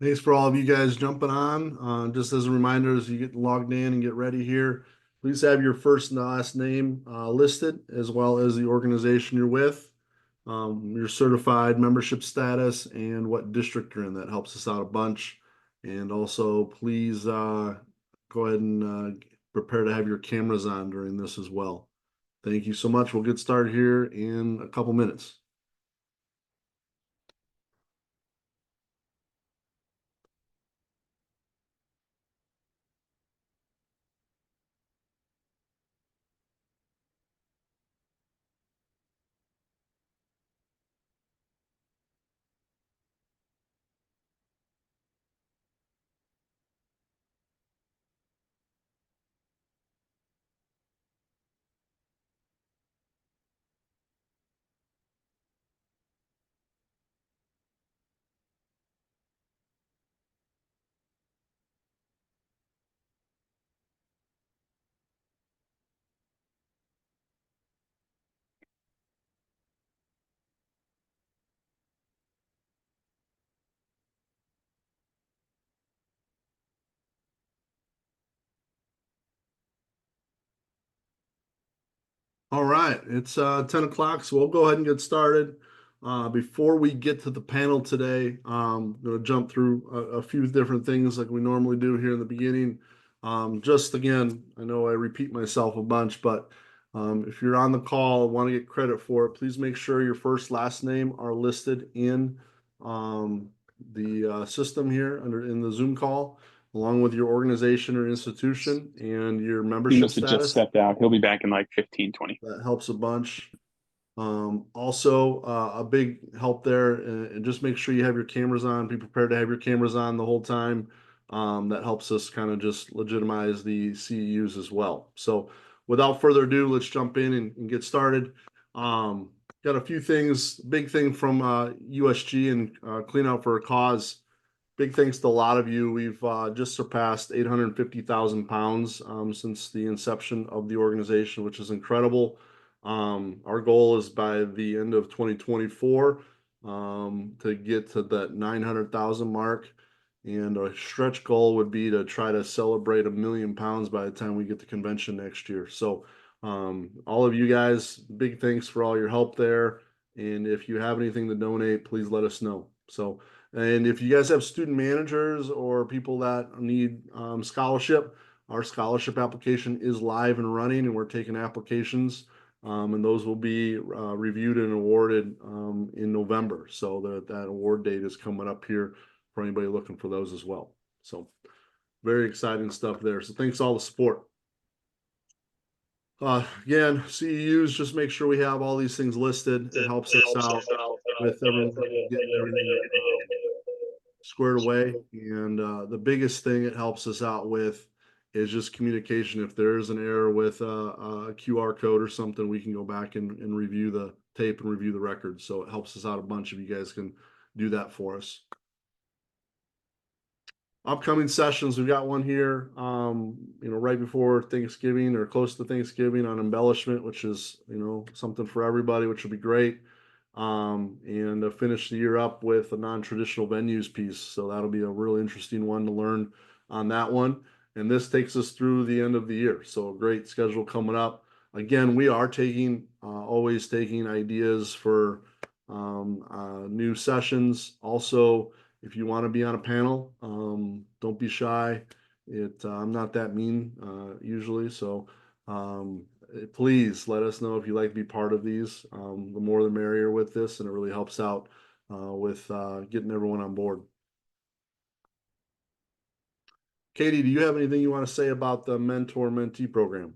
Thanks for all of you guys jumping on. Just as a reminder, as you get logged in and get ready here, please have your first and last name listed, as well as the organization you're with, your certified membership status, and what district you're in. That helps us out a bunch. And also, please go ahead and prepare to have your cameras on during this as well. Thank you so much. We'll get started here in a couple minutes. All right, it's 10 o'clock, so we'll go ahead and get started. Before we get to the panel today, I'm going to jump through a few different things like we normally do here in the beginning. Just again, I know I repeat myself a bunch, but if you're on the call and want to get credit for it, please make sure your first, last name are listed in the system here in the Zoom call, along with your organization or institution and your He membership must have just status. stepped out. He'll be back in like 15, 20. That helps a bunch. Also, a big help there, and just make sure you have your cameras on. Be prepared to have your cameras on the whole time. That helps us kind of just legitimize the CEUs as well. So, without further ado, let's jump in and get started. Um, got a few things. Big thing from USG and Clean Out for a Cause. Big thanks to a lot of you. We've just surpassed 850,000 pounds since the inception of the organization, which is incredible. Our goal is by the end of 2024 to get to that 900,000 mark. And a stretch goal would be to try to celebrate 1 million pounds by the time we get to convention next year. So, all of you guys, big thanks for all your help there. And if you have anything to donate, please let us know. So, and if you guys have student managers or people that need scholarship, our scholarship application is live and running, and we're taking applications. And those will be reviewed and awarded in November. So that award date is coming up here for anybody looking for those as well. So very exciting stuff there. So thanks all the support. Again, CEUs, just make sure we have all these things listed. It helps us out with everyone getting everything squared away. And the biggest thing it helps us out with is just communication. If there is an error with a QR code or something, we can go back and review the tape and review the records. So it helps us out a bunch if you guys can do that for us. Upcoming sessions, we've got one here, right before Thanksgiving or close to Thanksgiving on embellishment, which is, something for everybody, which will be great. And finish the year up with a non-traditional venues piece. So that'll be a really interesting one to learn on that one. And this takes us through the end of the year. So a great schedule coming up. Again, we are always taking ideas for new sessions. Also, if you want to be on a panel, don't be shy. I'm not that mean usually, so please let us know if you'd like to be part of these. The more the merrier with this, and it really helps out with getting everyone on board. Katie, do you have anything you want to say about the mentor-mentee program?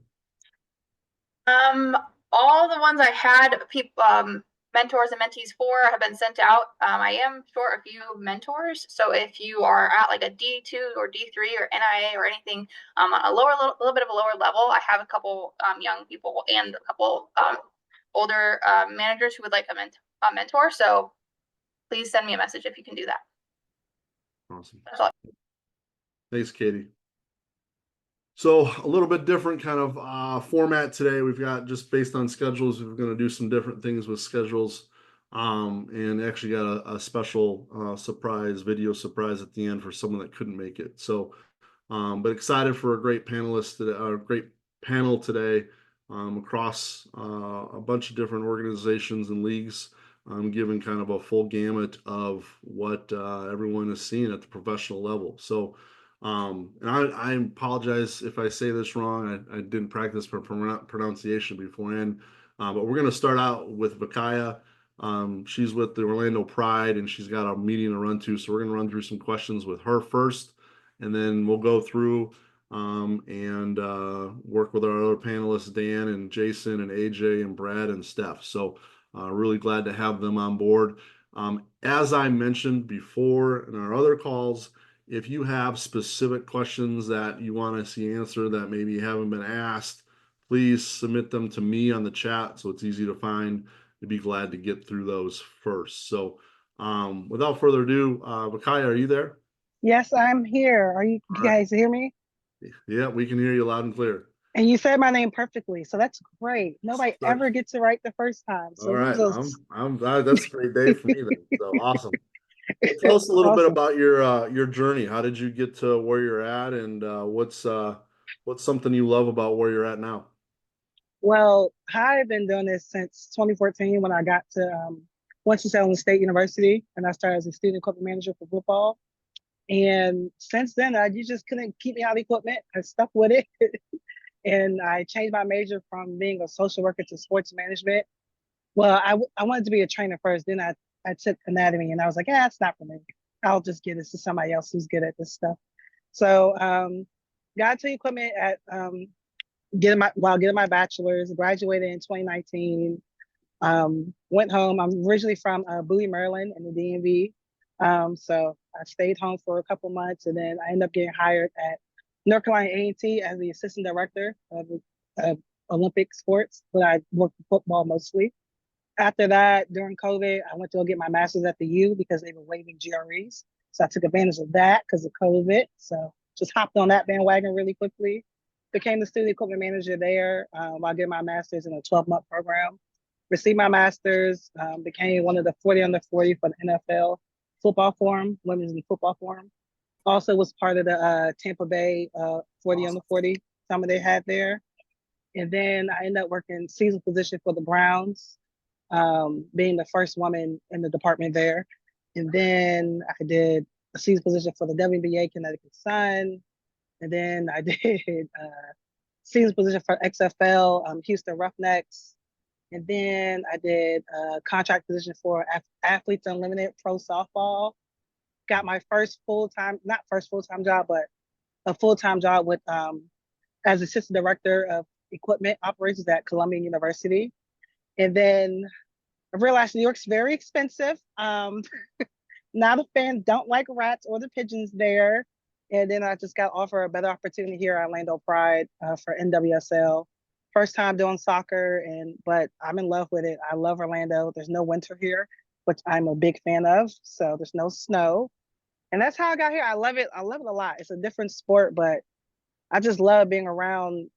Um, all the ones I had people, mentors and mentees for have been sent out. I am short a few mentors. So if you are at like a D2 or D3 or NIA or anything, a little bit of a lower level, I have a couple young people and a couple older managers who would like a mentor. So please send me a message if you can do that. Awesome. Thanks, Katie. So a little bit different kind of format today. We've got, just based on schedules, we're going to do some different things with schedules. and actually got a special video surprise at the end for someone that couldn't make it. So, but excited for a great panelist today, a great panel today, across a bunch of different organizations and leagues, giving kind of a full gamut of what everyone is seeing at the professional level. So, and I apologize if I say this wrong. I didn't practice for pronunciation beforehand, but we're going to start out with Vakaya. She's with the Orlando Pride, and she's got a meeting to run to. So we're going to run through some questions with her first, and then we'll go through and work with our other panelists, Dan and Jason and AJ and Brad and Steph. So really glad to have them on board. As I mentioned before in our other calls, if you have specific questions that you want to see answered that maybe haven't been asked, please submit them to me on the chat so it's easy to find. I'd be glad to get through those first. So without further ado, Vakaya, are you there? Yes, I'm here. Are you All right. guys hear me? Yeah, we can hear you loud and clear. And you said my name perfectly, so that's great. Nobody Sorry. ever gets it right the first time. So All right, those that's a great day for me then. So awesome. Tell us a little bit Awesome. about your journey. How did you get to where you're at, and what's something you love about where you're at now? Well, I've been doing this since 2014 when I got to Winston-Salem State University, and I started as a student equipment manager for football. And since then, you just couldn't keep me out of equipment. I stuck with it. And I changed my major from being a social worker to sports management. Well, I wanted to be a trainer first. Then I took anatomy, and I was like, yeah, it's not for me. I'll just get this to somebody else who's good at this stuff. So got to equipment at while getting my bachelor's, graduated in 2019. Went home. I'm originally from Bowie, Maryland in the DMV. So I stayed home for a couple months, and then I ended up getting hired at North Carolina A&T as the assistant director of Olympic sports, but I worked for football mostly. After that, during COVID, I went to go get my master's at the U because they were waiving GREs. So I took advantage of that because of COVID. So just hopped on that bandwagon really quickly. Became the student equipment manager there while getting my master's in a 12-month program. Received my master's, became one of the 40 under 40 for the NFL Football Forum, Women's Football Forum. Also was part of the Tampa Bay 40 under 40 summer they had there. And then I ended up working season position for the Browns, being the first woman in the department there. And then I did a season position for the WNBA Connecticut Sun. And then I did season position for XFL Houston Roughnecks. And then I did a contract position for Athletes Unlimited Pro Softball. Got my first not first full-time job, but a full-time job with as assistant director of equipment operations at Columbia University. And then I realized New York's very expensive. Not a fan, don't like rats or the pigeons there. And then I just got offered a better opportunity here at Orlando Pride for NWSL. First time doing soccer, but I'm in love with it. I love Orlando. There's no winter here, which I'm a big fan of. So there's no snow. And that's how I got here. I love it. I love it a lot. It's a different sport, but I just love being around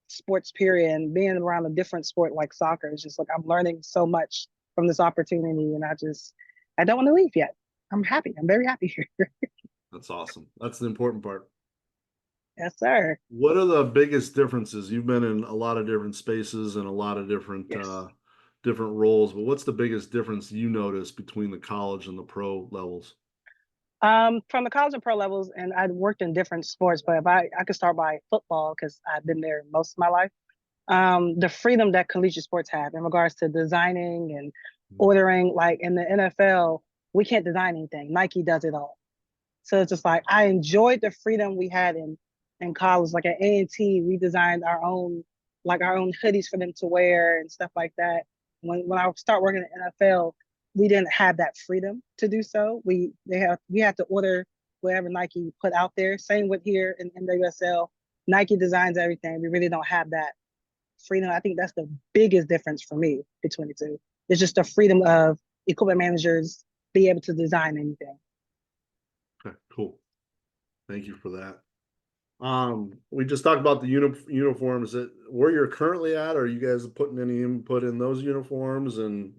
sports, period, and being around a different sport like soccer. It's just like I'm learning so much from this opportunity, and I don't want to leave yet. I'm happy. I'm very happy here. That's awesome. That's the important part. Yes, sir. What are the biggest differences? You've been in a lot of different spaces and a lot of different different roles, but what's the biggest difference you notice between the college and the pro levels? From the college and pro levels, and I'd worked in different sports, but if I could start by football because I've been there most of my life. The freedom that collegiate sports have in regards to designing and ordering, like in the NFL, we can't design anything. Nike does it all. So it's just like I enjoyed the freedom we had in college. Like at A&T, we designed our own hoodies for them to wear and stuff like that. When I start working in the NFL, we didn't have that freedom to do so. We had to order whatever Nike put out there. Same with here in NWSL. Nike designs everything. We really don't have that freedom. I think that's the biggest difference for me between the two. It's just the freedom of equipment managers be able to design anything. Okay, cool. Thank you for that. We just talked about the uniforms that where you're currently at. Are you guys putting any input in those uniforms, and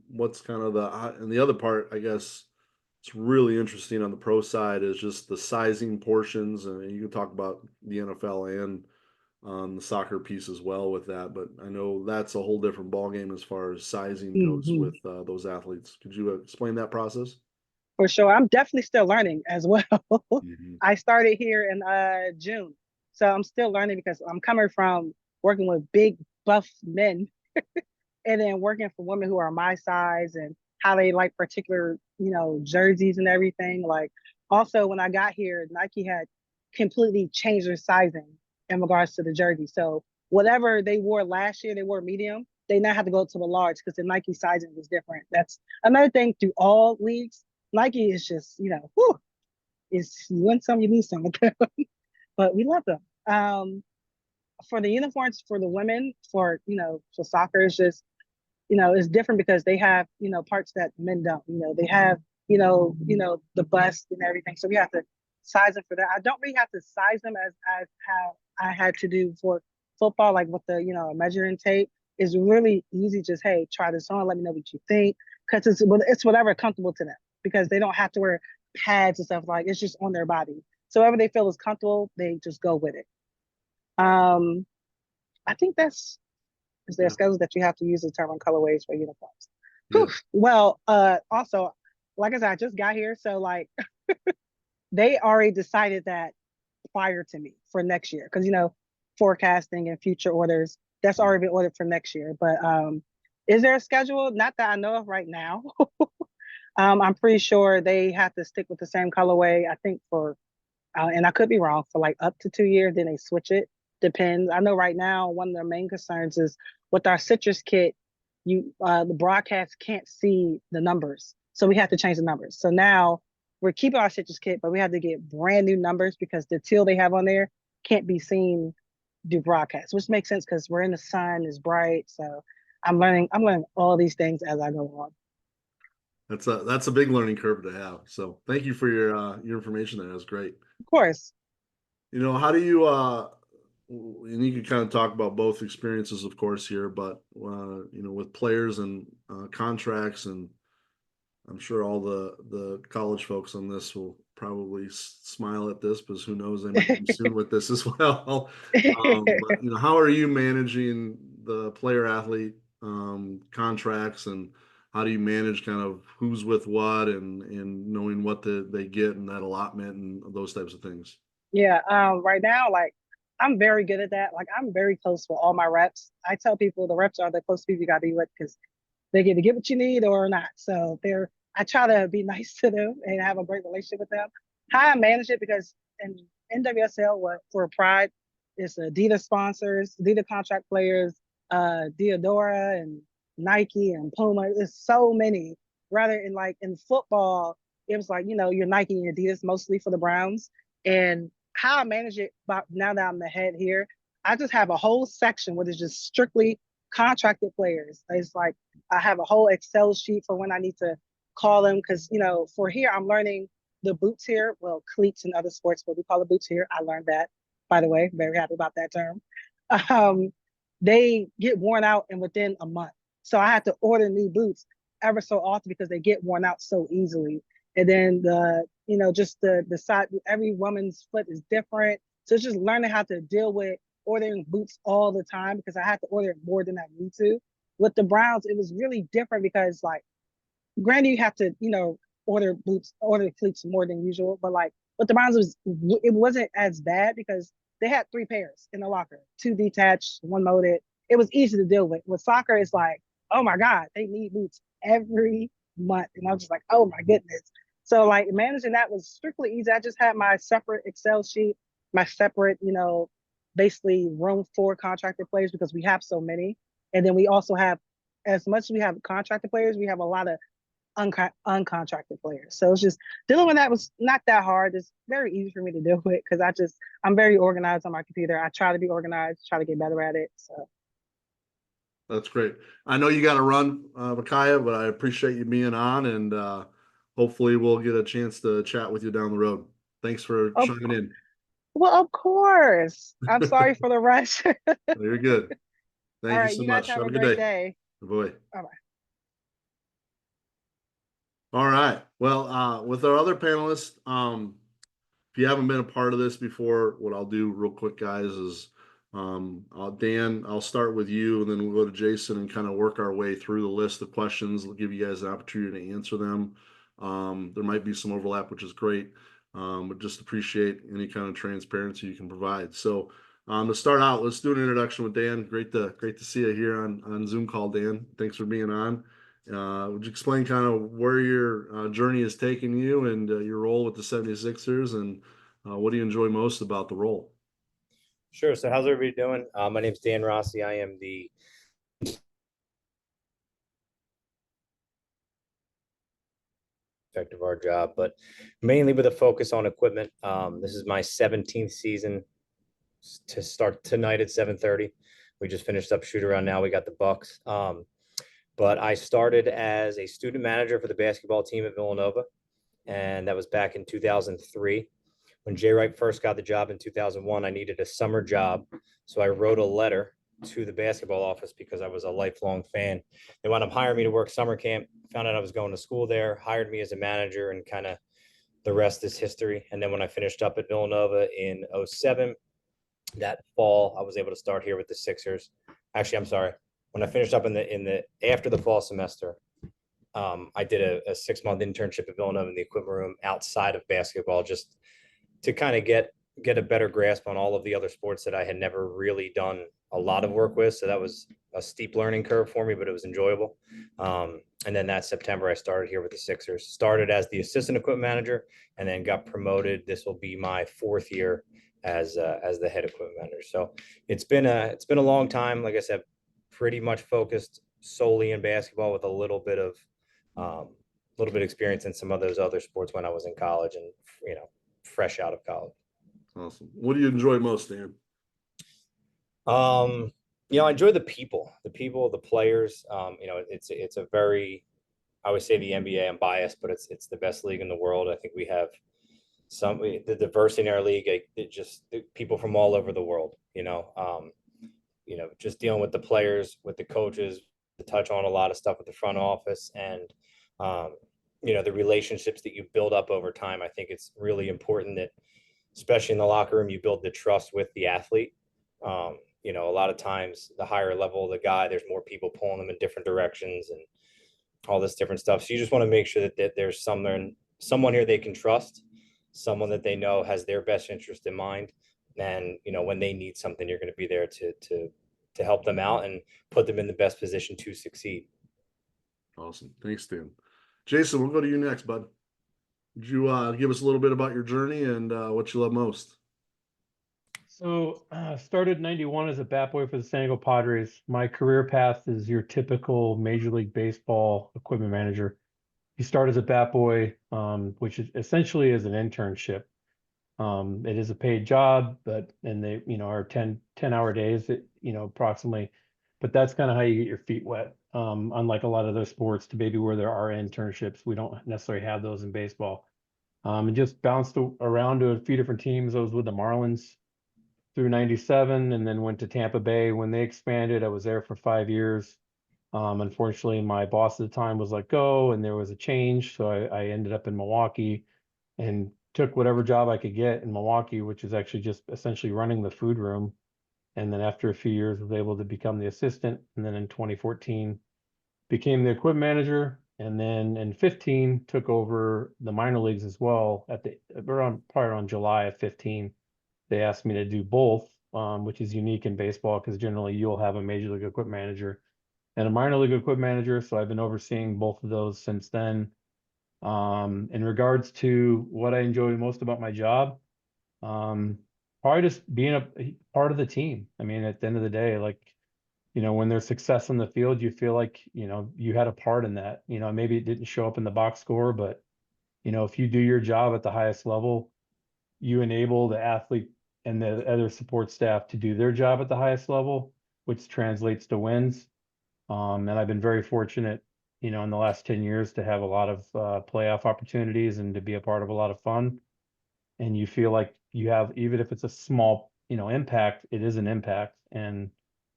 what's kind of and the other part, I guess, it's really interesting on the pro side is just the sizing portions, and you can talk about the NFL and the soccer piece as well with that. But I know that's a whole different ballgame as far as sizing goes Mhm. with those athletes. Could you explain that process? For sure. I'm definitely still learning as well. Mhm. I started here in June. So I'm still learning because I'm coming from working with big buff men and then working for women who are my size and how they like particular, jerseys and everything. Like also when I got here, Nike had completely changed their sizing in regards to the jersey. So whatever they wore last year, they wore medium. They now have to go to the large because the Nike sizing was different. That's another thing through all leagues. Nike is just, whew, is you win some, you lose some with them, but we love them. For the uniforms for the women, for soccer, it's just it's different because they have, parts that men don't. They have, the bust and everything. So we have to size them for that. I don't really have to size them as how I had to do for football, like with the, measuring tape. It's really easy. Just hey, try this on. Let me know what you think, because it's whatever comfortable to them because they don't have to wear pads and stuff like it's just on their body. So whatever they feel is comfortable, they just go with it. Um, I think that's is there Yeah. schedules that you have to use to determine colorways for uniforms? Yeah. Well, also, like I said, I just got here, so like they already decided that prior to me for next year, because forecasting and future orders that's already been ordered for next year. But is there a schedule? Not that I know of right now. I'm pretty sure they have to stick with the same colorway. I think for and I could be wrong, for like up to 2 years, then they switch it. Depends. I know right now one of their main concerns is with our citrus kit, the broadcast can't see the numbers. So we have to change the numbers. So now we're keeping our citrus kit, but we have to get brand new numbers because the teal they have on there can't be seen do broadcast, which makes sense because we're in the sun, it's bright. So I'm learning all these things as I go on. That's a big learning curve to have. So thank you for your information there. That was great. Of course. How do you and you can kind of talk about both experiences, of course, here, but with players and contracts, and I'm sure all the college folks on this will probably smile at this because who knows, they might come soon with this as well. But how are you managing the player athlete contracts, and how do you manage kind of who's with what, and knowing what they get and that allotment and those types of things? Yeah, right now, like I'm very good at that. Like I'm very close with all my reps. I tell people the reps are the close people you gotta be with because they get to get what you need or not. So I try to be nice to them and have a great relationship with them. How I manage it because in NWSL, what for Pride, it's Adidas sponsors, Adidas contract players, Diodora and Nike and Puma. There's so many. Rather in football, it was like you're Nike and Adidas mostly for the Browns. And how I manage it, about now that I'm the head here, I just have a whole section where it's just strictly contracted players. It's like I have a whole Excel sheet for when I need to call them because for here I'm learning the boots here. Well, cleats in other sports, but we call it boots here. I learned that, by the way. Very happy about that term. Um, they get worn out and within a month, so I have to order new boots ever so often because they get worn out so easily. And then just the side, every woman's foot is different, so it's just learning how to deal with ordering boots all the time because I had to order more than I need to. With the Browns, it was really different because like granted you have to, order cleats more than usual, but like with the Browns it wasn't as bad because they had 3 pairs in the locker, 2 detached, 1 molded. It was easy to deal with. With soccer, it's like, oh my God, they need boots every month. And I was just like, oh my goodness. So like managing that was strictly easy. I just had my separate Excel sheet, my separate, basically room for contracted players because we have so many. And then we also have, as much as we have contracted players, we have a lot of uncontracted players. So it's just dealing with that was not that hard. It's very easy for me to deal with because I'm very organized on my computer. I try to be organized, try to get better at it. So That's great. I know you got to run, Micaiah, but I appreciate you being on, and hopefully we'll get a chance to chat with you down the road. Thanks for of, chiming in. Well, of course. I'm sorry for the rush. You're good. All Thank you right, so you guys much. have Have a a good great day. day. Boy. Bye-bye. All right. Well, with our other panelists, if you haven't been a part of this before, what I'll do real quick, guys, is Dan, I'll start with you, and then we'll go to Jason and kind of work our way through the list of questions. We'll give you guys an opportunity to answer them. There might be some overlap, which is great, but just appreciate any kind of transparency you can provide. So, to start out, let's do an introduction with Dan. Great to see you here on Zoom call, Dan. Thanks for being on. Would you explain kind of where your journey has taken you and your role with the 76ers and what do you enjoy most about the role? Sure. So how's everybody doing? My name's Dan Rossi. I am the of our job, but mainly with a focus on equipment. This is my 17th season to start tonight at 7:30. We just finished up shoot around now. We got the Bucks. But I started as a student manager for the basketball team at Villanova, and that was back in 2003. When Jay Wright first got the job in 2001, I needed a summer job. So I wrote a letter to the basketball office because I was a lifelong fan. They wound up hiring me to work summer camp, found out I was going to school there, hired me as a manager, and kind of the rest is history. And then when I finished up at Villanova in 07, that fall, I was able to start here with the Sixers. Actually, I'm sorry. When I finished up in the after the fall semester, I did a 6-month internship at Villanova in the equipment room outside of basketball, just to kind of get a better grasp on all of the other sports that I had never really done a lot of work with. So that was a steep learning curve for me, but it was enjoyable. And then that September, I started here with the Sixers. Started as the assistant equipment manager, and then got promoted. This will be my 4th year as the head equipment manager. So it's been a long time. Like I said, pretty much focused solely in basketball with a little bit of experience in some of those other sports when I was in college and fresh out of college. Awesome. What do you enjoy most, Dan? I enjoy the people, the players. It's a very, I always say the NBA, I'm biased, but it's the best league in the world. I think we have the diversity in our league, just people from all over the world, just dealing with the players, with the coaches, to touch on a lot of stuff with the front office and, the relationships that you build up over time. I think it's really important that, especially in the locker room, you build the trust with the athlete. A lot of times the higher level of the guy, there's more people pulling them in different directions and all this different stuff. So you just want to make sure that there's someone here they can trust, someone that they know has their best interest in mind. And, when they need something, you're going to be there to help them out and put them in the best position to succeed. Awesome. Thanks, Dan. Jason, we'll go to you next, bud. Would you give us a little bit about your journey and what you love most? So started in 91 as a bat boy for the San Diego Padres. My career path is your typical Major League Baseball equipment manager. You start as a bat boy, which is essentially is an internship. It is a paid job, and they, are 10-hour days, approximately. But that's kind of how you get your feet wet. Unlike a lot of other sports, to maybe where there are internships, we don't necessarily have those in baseball. And just bounced around to a few different teams. I was with the Marlins through 97 and then went to Tampa Bay when they expanded. I was there for 5 years. Unfortunately, my boss at the time was let go and there was a change. So I ended up in Milwaukee and took whatever job I could get in Milwaukee, which is actually just essentially running the food room. And then after a few years, was able to become the assistant. And then in 2014, became the equipment manager. And then in 15, took over the minor leagues as well probably around July of 15. They asked me to do both, which is unique in baseball because generally you'll have a major league equipment manager and a minor league equipment manager. So I've been overseeing both of those since then. In regards to what I enjoy most about my job, probably just being a part of the team. I mean, at the end of the day, when there's success on the field, you feel like, you had a part in that. Maybe it didn't show up in the box score, but, if you do your job at the highest level, you enable the athlete and the other support staff to do their job at the highest level, which translates to wins. And I've been very fortunate, in the last 10 years to have a lot of playoff opportunities and to be a part of a lot of fun. And you feel like, you have, even if it's a small, impact, it is an impact. And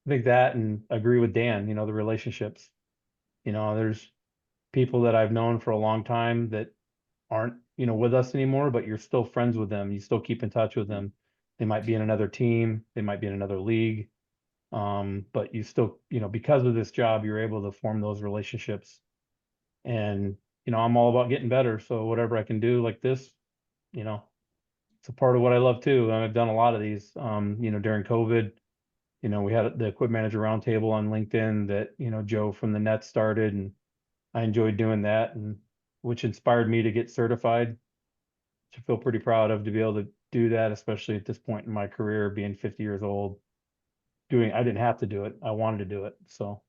I think that, and agree with Dan, the relationships, there's people that I've known for a long time that aren't, with us anymore, but you're still friends with them. You still keep in touch with them. They might be in another team, they might be in another league. But you still, because of this job, you're able to form those relationships. And, I'm all about getting better. So whatever I can do like this, it's a part of what I love too. And I've done a lot of these, during COVID, we had the equipment manager roundtable on LinkedIn that, Joe from the Nets started, and I enjoyed doing that, and which inspired me to get certified, which I feel pretty proud of, to be able to do that, especially at this point in my career, being 50 years old. I didn't have to do it. I wanted to do it. So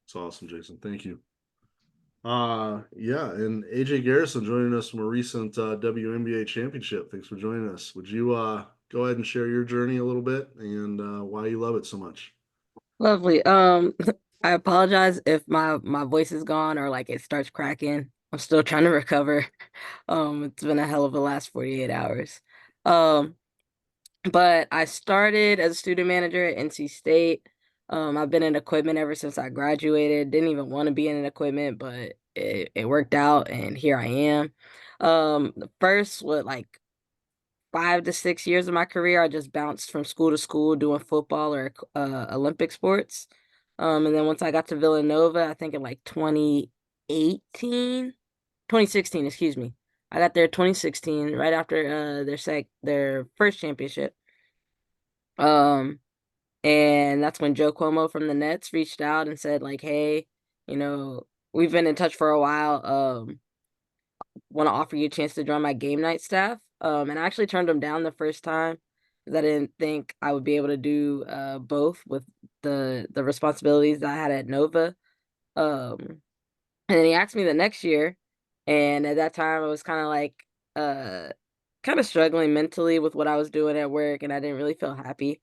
It's awesome, Jason. Thank you. Yeah, and AJ Garrison joining us from a recent WNBA championship. Thanks for joining us. Would you go ahead and share your journey a little bit and why you love it so much? Lovely. I apologize if my voice is gone or like it starts cracking. I'm still trying to recover. It's been a hell of a last 48 hours. But I started as a student manager at NC State. I've been in equipment ever since I graduated. Didn't even want to be in equipment, but it worked out, and here I am. The first, like 5 to 6 years of my career, I just bounced from school to school doing football or Olympic sports. And then once I got to Villanova, I think in like 2016, excuse me. I got there 2016, right after their first championship. And that's when Joe Cuomo from the Nets reached out and said, like, hey, we've been in touch for a while. Want to offer you a chance to join my game night staff. And I actually turned him down the first time because I didn't think I would be able to do both with the responsibilities that I had at Nova. And then he asked me the next year, and at that time I was kind of like kind of struggling mentally with what I was doing at work, and I didn't really feel happy.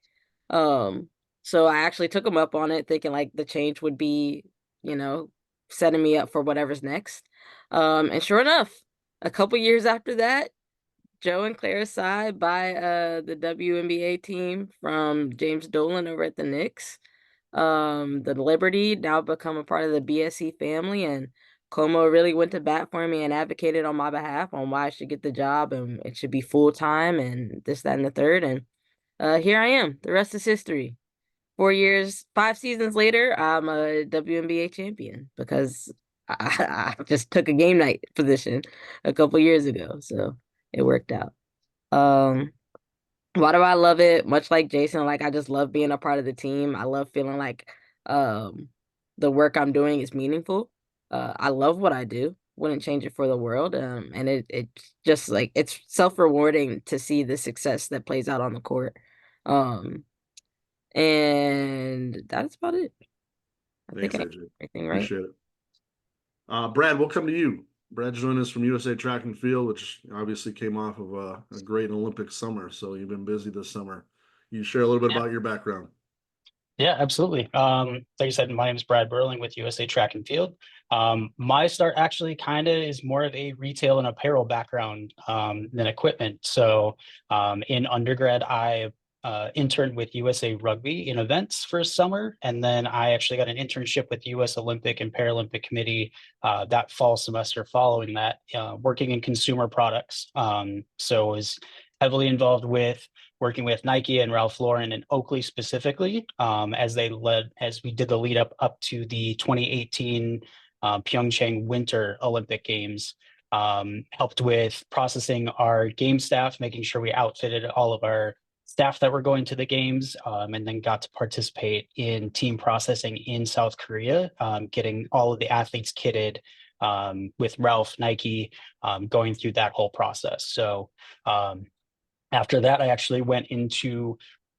So I actually took him up on it, thinking like the change would be, setting me up for whatever's next. And sure enough, a couple years after that, Joe and Clara Sy buy the WNBA team from James Dolan over at the Knicks. The Liberty now become a part of the BSC family, and Como really went to bat for me and advocated on my behalf on why I should get the job, and it should be full time and this, that, and the third. And here I am. The rest is history. 4 years, 5 seasons later, I'm a WNBA champion because I just took a game night position a couple years ago, so it worked out. Why do I love it? Much like Jason, like I just love being a part of the team. I love feeling like the work I'm doing is meaningful. I love what I do. Wouldn't change it for the world. And it's just like it's self-rewarding to see the success that plays out on the court. And that's about it. I Thanks, think I AJ. got everything right. Appreciate it. Brad, we'll come to you. Brad joined us from USA Track and Field, which obviously came off of a great Olympic summer. So you've been busy this summer. You share a little bit about your background. Yeah, absolutely. Like I said, my name is Brad Burling with USA Track and Field. My start actually kind of is more of a retail and apparel background than equipment. So in undergrad, I interned with USA Rugby in events for a summer, and then I actually got an internship with US Olympic and Paralympic Committee that fall semester following that, working in consumer products. So I was heavily involved with working with Nike and Ralph Lauren and Oakley specifically, as we did the lead up to the 2018 Pyeongchang Winter Olympic Games. Helped with processing our game staff, making sure we outfitted all of our staff that were going to the games, and then got to participate in team processing in South Korea, getting all of the athletes kitted with Ralph, Nike, going through that whole process. So after that, I actually went into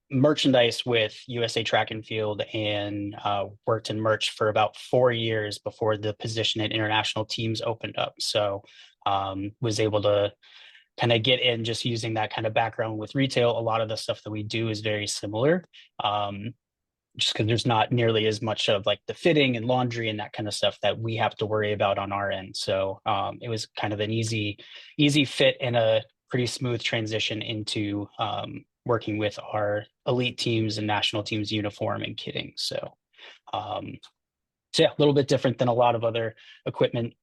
merchandise with USA Track and Field and worked in merch for about 4 years before the position at international teams opened up. So was able to kind of get in just using that kind of background with retail. A lot of the stuff that we do is very similar, just because there's not nearly as much of like the fitting and laundry and that kind of stuff that we have to worry about on our end. So it was kind of an easy fit and a pretty smooth transition into working with our elite teams and national teams uniform and kitting. So yeah, a little bit different than a lot of other equipment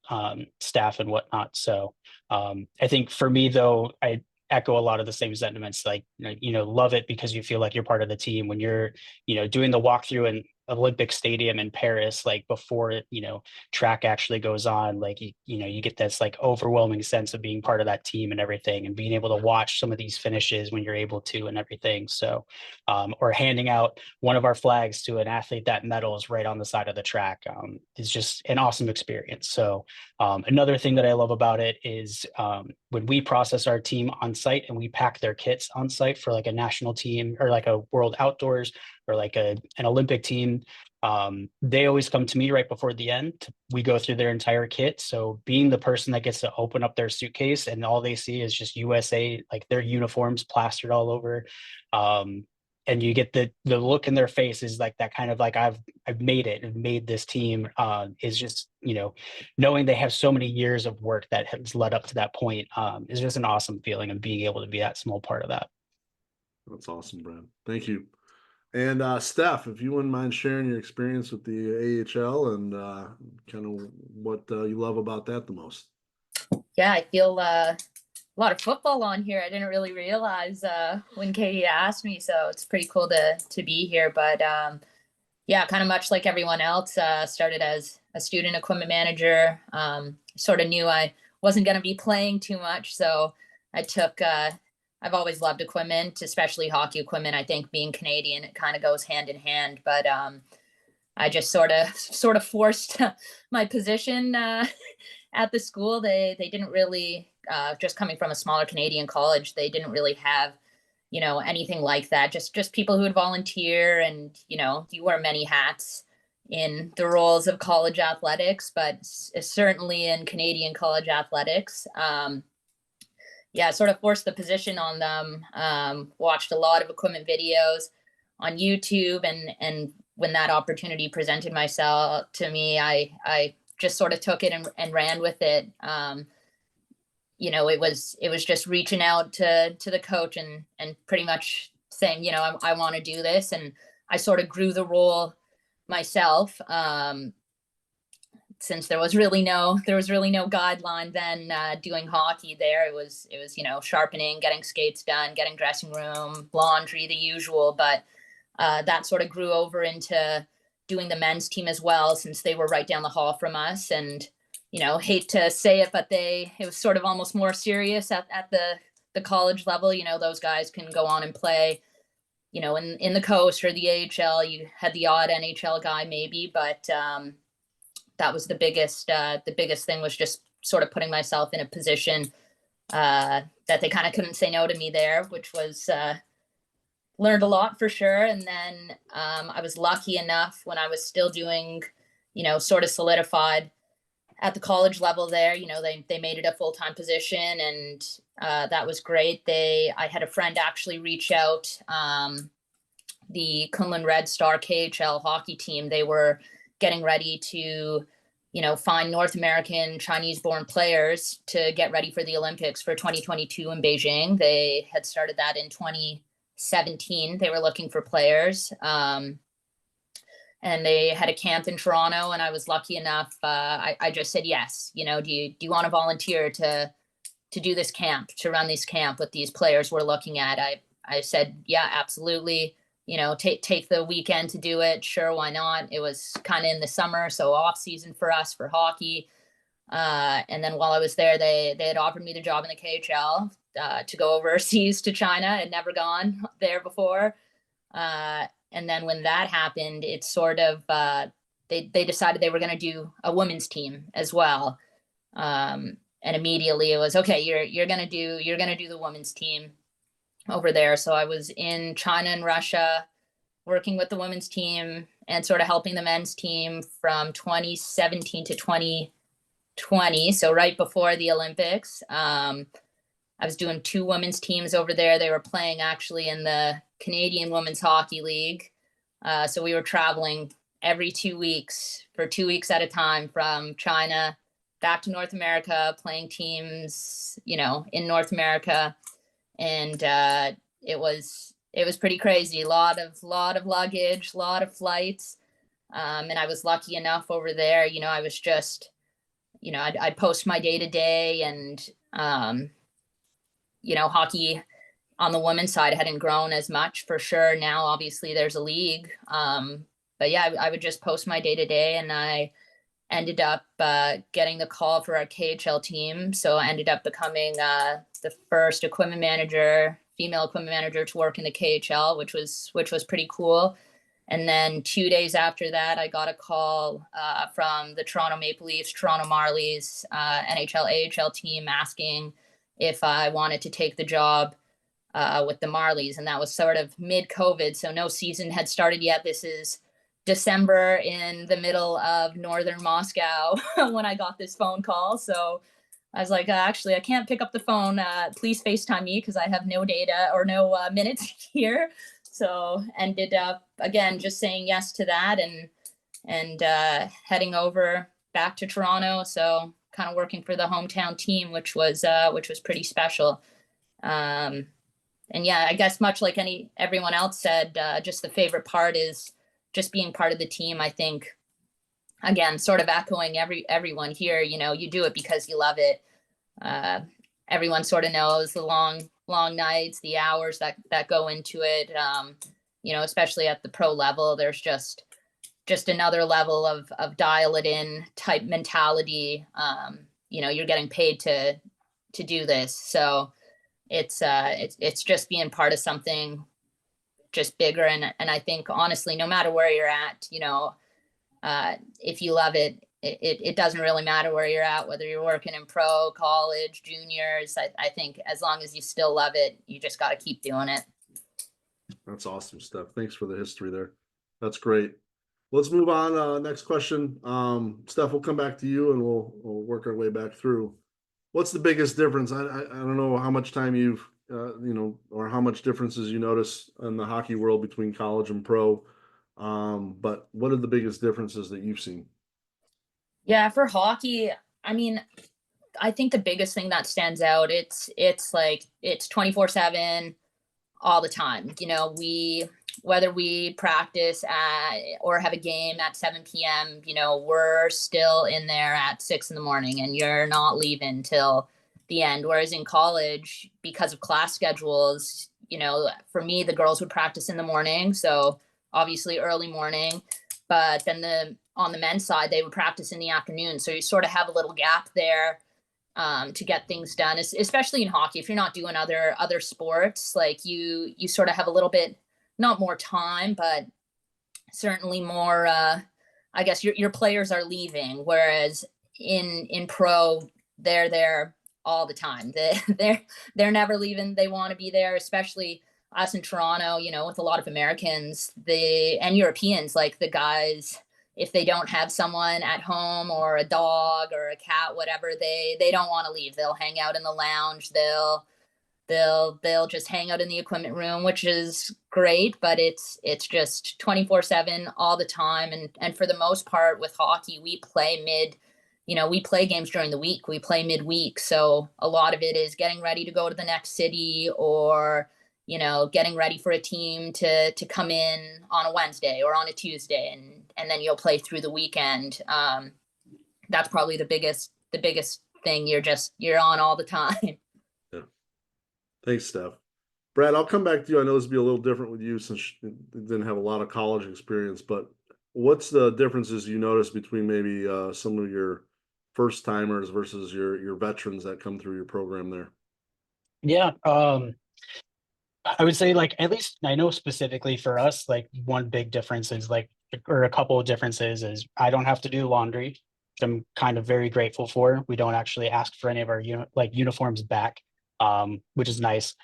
staff and whatnot. So I think for me though, I echo a lot of the same sentiments, like, love it because you feel like you're part of the team when you're, doing the walkthrough in Olympic Stadium in Paris, like before it, track actually goes on, like, you get this like overwhelming sense of being part of that team and everything, and being able to watch some of these finishes when you're able to and everything. So, or handing out one of our flags to an athlete that medals right on the side of the track is just an awesome experience. So another thing that I love about it is when we process our team on site and we pack their kits on site for like a national team or like a world outdoors or like an Olympic team, they always come to me right before the end. We go through their entire kit. So being the person that gets to open up their suitcase and all they see is just USA, like their uniforms plastered all over. And you get the look in their face is like that kind of like, I've made it and made this team is just, knowing they have so many years of work that has led up to that point is just an awesome feeling of being able to be that small part of that. That's awesome, Brad. Thank you. And Steph, if you wouldn't mind sharing your experience with the AHL and kind of what you love about that the most. Yeah, I feel a lot of football on here. I didn't really realize when Katie asked me, so it's pretty cool to be here. But yeah, kind of much like everyone else, started as a student equipment manager. Sort of knew I wasn't going to be playing too much, so I took I've always loved equipment, especially hockey equipment. I think being Canadian, it kind of goes hand in hand, but I just sort of forced my position at the school. They didn't really, just coming from a smaller Canadian college, they didn't really have, anything like that. Just people who would volunteer, and, you wear many hats in the roles of college athletics, but certainly in Canadian college athletics. Yeah, sort of forced the position on them. Watched a lot of equipment videos on YouTube, and when that opportunity presented myself to me, I just sort of took it and ran with it. It was just reaching out to the coach and pretty much saying, I want to do this, and I sort of grew the role myself. Since there was really no guideline then doing hockey there. It was sharpening, getting skates done, getting dressing room, laundry, the usual. But that sort of grew over into doing the men's team as well, since they were right down the hall from us. And hate to say it, but it was sort of almost more serious at the college level. Those guys can go on and play in the coast or the AHL. You had the odd NHL guy maybe, but that was the biggest thing, was just sort of putting myself in a position that they kind of couldn't say no to me there, which was learned a lot for sure. And then I was lucky enough when I was still doing, sort of solidified at the college level there, they made it a full-time position, and that was great. I had a friend actually reach out, the Kunlun Red Star KHL hockey team. They were getting ready to, find North American Chinese-born players to get ready for the Olympics for 2022 in Beijing. They had started that in 2017. They were looking for players, and they had a camp in Toronto. And I was lucky enough. I just said yes. Do you want to volunteer to do this camp, to run this camp with these players we're looking at? I said, yeah, absolutely. Take the weekend to do it. Sure, why not? It was kind of in the summer, so off season for us for hockey. And then while I was there, they had offered me the job in the KHL to go overseas to China. I'd never gone there before. And then when that happened, it's sort of they decided they were going to do a women's team as well. And immediately it was, okay, you're going to do the women's team over there. So I was in China and Russia working with the women's team and sort of helping the men's team from 2017 to 2020. So right before the Olympics, I was doing 2 women's teams over there. They were playing actually in the Canadian Women's Hockey League. So we were traveling every 2 weeks for 2 weeks at a time from China back to North America, playing teams, in North America. and it was pretty crazy. A lot of luggage, a lot of flights, and I was lucky enough over there. You know, I was just, you know, I'd post my day to day, and you know, hockey on the women's side hadn't grown as much for sure. Now, obviously, there's a league, but yeah, I would just post my day to day, and I ended up getting the call for our KHL team. So I ended up becoming the first equipment manager, female equipment manager to work in the KHL, which was pretty cool. And then 2 days after that, I got a call from the Toronto Maple Leafs, Toronto Marlies, NHL, AHL team asking if I wanted to take the job with the Marlies. And that was sort of mid-COVID, so no season had started yet. This is December in the middle of northern Moscow when I got this phone call. So I was like, actually, I can't pick up the phone. Please FaceTime me because I have no data or no minutes here. So ended up, again, just saying yes to that and heading over back to Toronto. So kind of working for the hometown team, which was pretty special. And yeah, I guess much like everyone else said, just the favorite part is just being part of the team. I think, again, sort of echoing everyone here, you know, you do it because you love it. Everyone sort of knows the long nights, the hours that go into it. You know, especially at the pro level, there's just another level of dial it in type mentality. You know, you're getting paid to do this. So it's just being part of something just bigger. And I think, honestly, no matter where you're at, you know, if you love it, it doesn't really matter where you're at, whether you're working in pro, college, juniors. I think as long as you still love it, you just got to keep doing it. That's awesome, Steph. Thanks for the history there. That's great. Let's move on. Next question. Steph, we'll come back to you and we'll work our way back through. What's the biggest difference? I don't know how much time you've you know, or how much differences you notice in the hockey world between college and pro. But what are the biggest differences that you've seen? Yeah, for hockey, I mean, I think the biggest thing that stands out, it's like it's 24/7 all the time. You know, whether we practice or have a game at 7 p.m., you know, we're still in there at 6 a.m, and you're not leaving till the end. Whereas in college, because of class schedules, you know, for me, the girls would practice in the morning, so obviously early morning, but then on the men's side, they would practice in the afternoon. So you sort of have a little gap there to get things done, especially in hockey. If you're not doing other sports, like you sort of have a little bit, not more time, but certainly more, I guess your players are leaving. Whereas in pro, they're there all the time. They're never leaving. They want to be there, especially us in Toronto, you know, with a lot of Americans, and Europeans, like the guys, if they don't have someone at home or a dog or a cat, whatever, they don't want to leave. They'll hang out in the lounge. They'll just hang out in the equipment room, which is great, but it's just 24/7 all the time. And for the most part with hockey, we play we play games during the week. We play midweek. So a lot of it is getting ready to go to the next city, or, you know, getting ready for a team to come in on a Wednesday or on a Tuesday, and then you'll play through the weekend. That's probably the biggest thing. You're on all the time. Yeah. Thanks, Steph. Brad, I'll come back to you. I know this will be a little different with you since you didn't have a lot of college experience, but what's the differences you notice between maybe some of your first timers versus your veterans that come through your program there? Yeah. I would say, like, at least I know specifically for us, like one big difference is or a couple of differences is I don't have to do laundry, which I'm kind of very grateful for. We don't actually ask for any of our uniforms back, which is nice.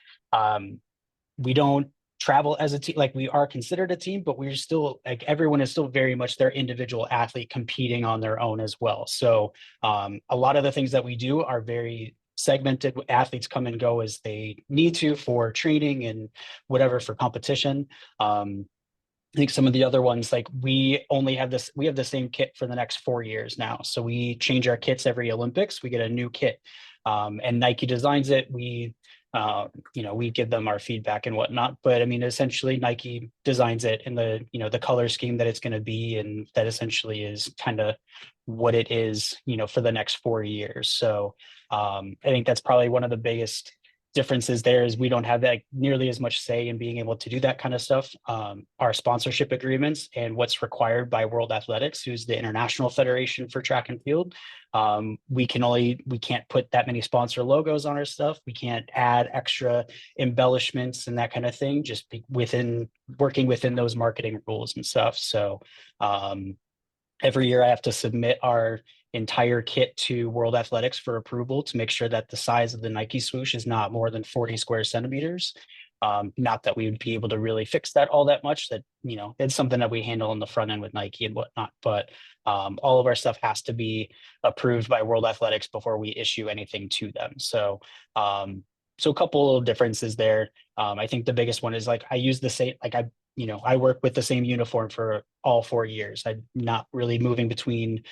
We don't travel as a team. Like, we are considered a team, but we're still, like, everyone is still very much their individual athlete competing on their own as well. So a lot of the things that we do are very segmented. Athletes come and go as they need to for training and whatever for competition. I think some of the other ones, like, we have the same kit for the next 4 years now. So we change our kits every Olympics. We get a new kit, and Nike designs it. We we give them our feedback and whatnot. But I mean, essentially Nike designs it in the, the color scheme that it's going to be. And that essentially is kind of what it is, for the next 4 years. So I think that's probably one of the biggest differences there is we don't have that nearly as much say in being able to do that kind of stuff. Our sponsorship agreements and what's required by World Athletics, who's the international federation for track and field. We can't put that many sponsor logos on our stuff. We can't add extra embellishments and that kind of thing, just working within those marketing rules and stuff. So every year I have to submit our entire kit to World Athletics for approval to make sure that the size of the Nike swoosh is not more than 40 square centimeters. Not that we would be able to really fix that all that much. That, it's something that we handle on the front end with Nike and whatnot. But all of our stuff has to be approved by World Athletics before we issue anything to them. So a couple of differences there. I think the biggest one is I use the same, I work with the same uniform for all 4 years. I'm not really moving between,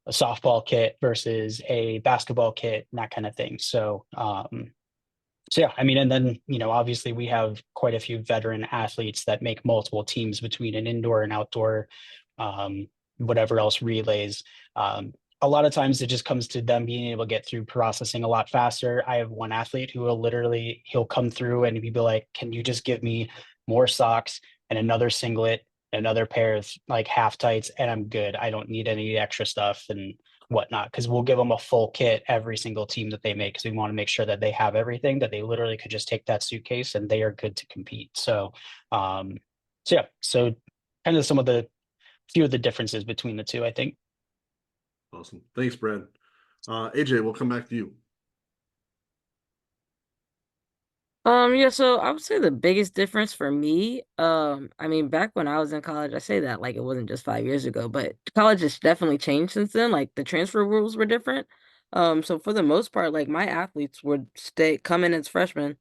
a softball kit versus a basketball kit and that kind of thing. So yeah, I mean, and then, obviously we have quite a few veteran athletes that make multiple teams between an indoor and outdoor, whatever else relays. A lot of times it just comes to them being able to get through processing a lot faster. I have one athlete who he'll come through and he'll be like, can you just give me more socks and another singlet, another pair of half tights, and I'm good. I don't need any extra stuff and whatnot, because we'll give them a full kit every single team that they make, because we want to make sure that they have everything, that they literally could just take that suitcase and they are good to compete. So yeah, so kind of some of the few of the differences between the two, I think. Awesome. Thanks, Brad. AJ, we'll come back to you. Yeah, so I would say the biggest difference for me, I mean, back when I was in college, I say that like it wasn't just 5 years ago, but college has definitely changed since then. Like the transfer rules were different. So for the most part, like my athletes would come in as freshmen,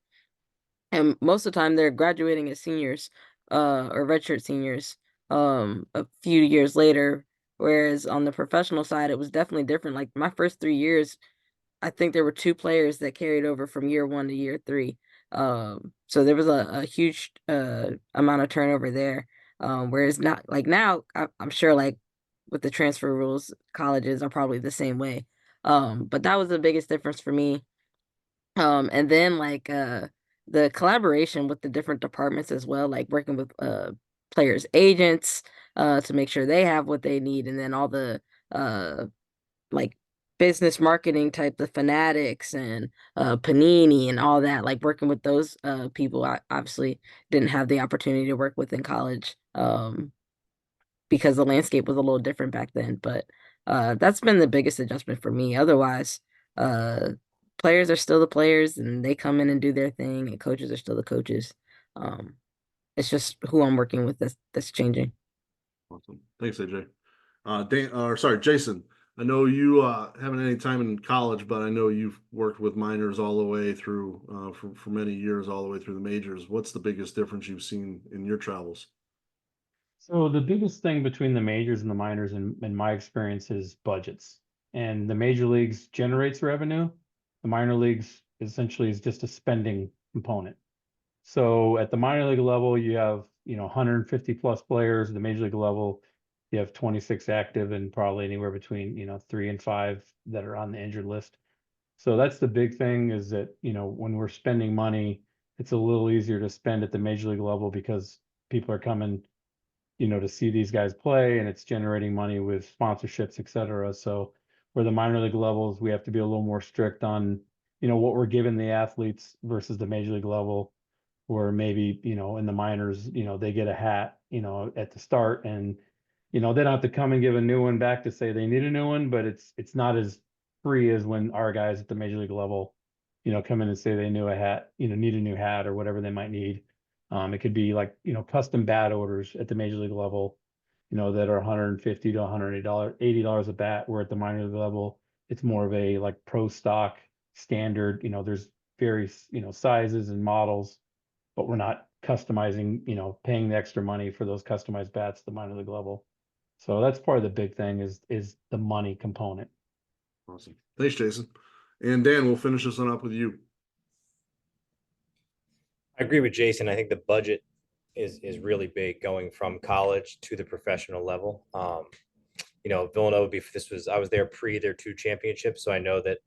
and most of the time they're graduating as seniors, or redshirt seniors, a few years later. Whereas on the professional side, it was definitely different. Like my first 3 years, I think there were 2 players that carried over from year 1 to year 3. So there was a huge amount of turnover there. Whereas not like now, I'm sure like with the transfer rules, colleges are probably the same way. But that was the biggest difference for me. And then like the collaboration with the different departments as well, like working with players' agents to make sure they have what they need, and then all the like business marketing type, the Fanatics and Panini and all that, like working with those people. I obviously didn't have the opportunity to work with in college because the landscape was a little different back then. But that's been the biggest adjustment for me. Otherwise, players are still the players and they come in and do their thing, and coaches are still the coaches. It's just who I'm working with that's changing. Awesome. Thanks, AJ. Jason, I know you haven't had any time in college, but I know you've worked with minors all the way through for many years, all the way through the majors. What's the biggest difference you've seen in your travels? So the biggest thing between the majors and the minors in my experience is budgets. And the major leagues generates revenue. The minor leagues essentially is just a spending component. So at the minor league level, you have, 150 plus players. At the major league level, you have 26 active and probably anywhere between, 3 and 5 that are on the injured list. So that's the big thing, is that, when we're spending money, it's a little easier to spend at the major league level because people are coming, to see these guys play, and it's generating money with sponsorships, et cetera. So for the minor league levels, we have to be a little more strict on, what we're giving the athletes versus the major league level, where maybe, in the minors, they get a hat, at the start, and, they don't have to come and give a new one back to say they need a new one, but it's not as free as when our guys at the major league level, come in and say they need a new hat or whatever they might need. It could be like, custom bat orders at the major league level, that are $150 to $180 a bat, where at the minor league level, it's more of a like pro stock standard. There's various, sizes and models, but we're not customizing, paying the extra money for those customized bats at the minor league level. So that's part of the big thing is the money component. Awesome. Thanks, Jason. And Dan, we'll finish this one up with you. I agree with Jason. I think the budget is really big going from college to the professional level. You know, Villanova, I was there pre their 2 championships, so I know that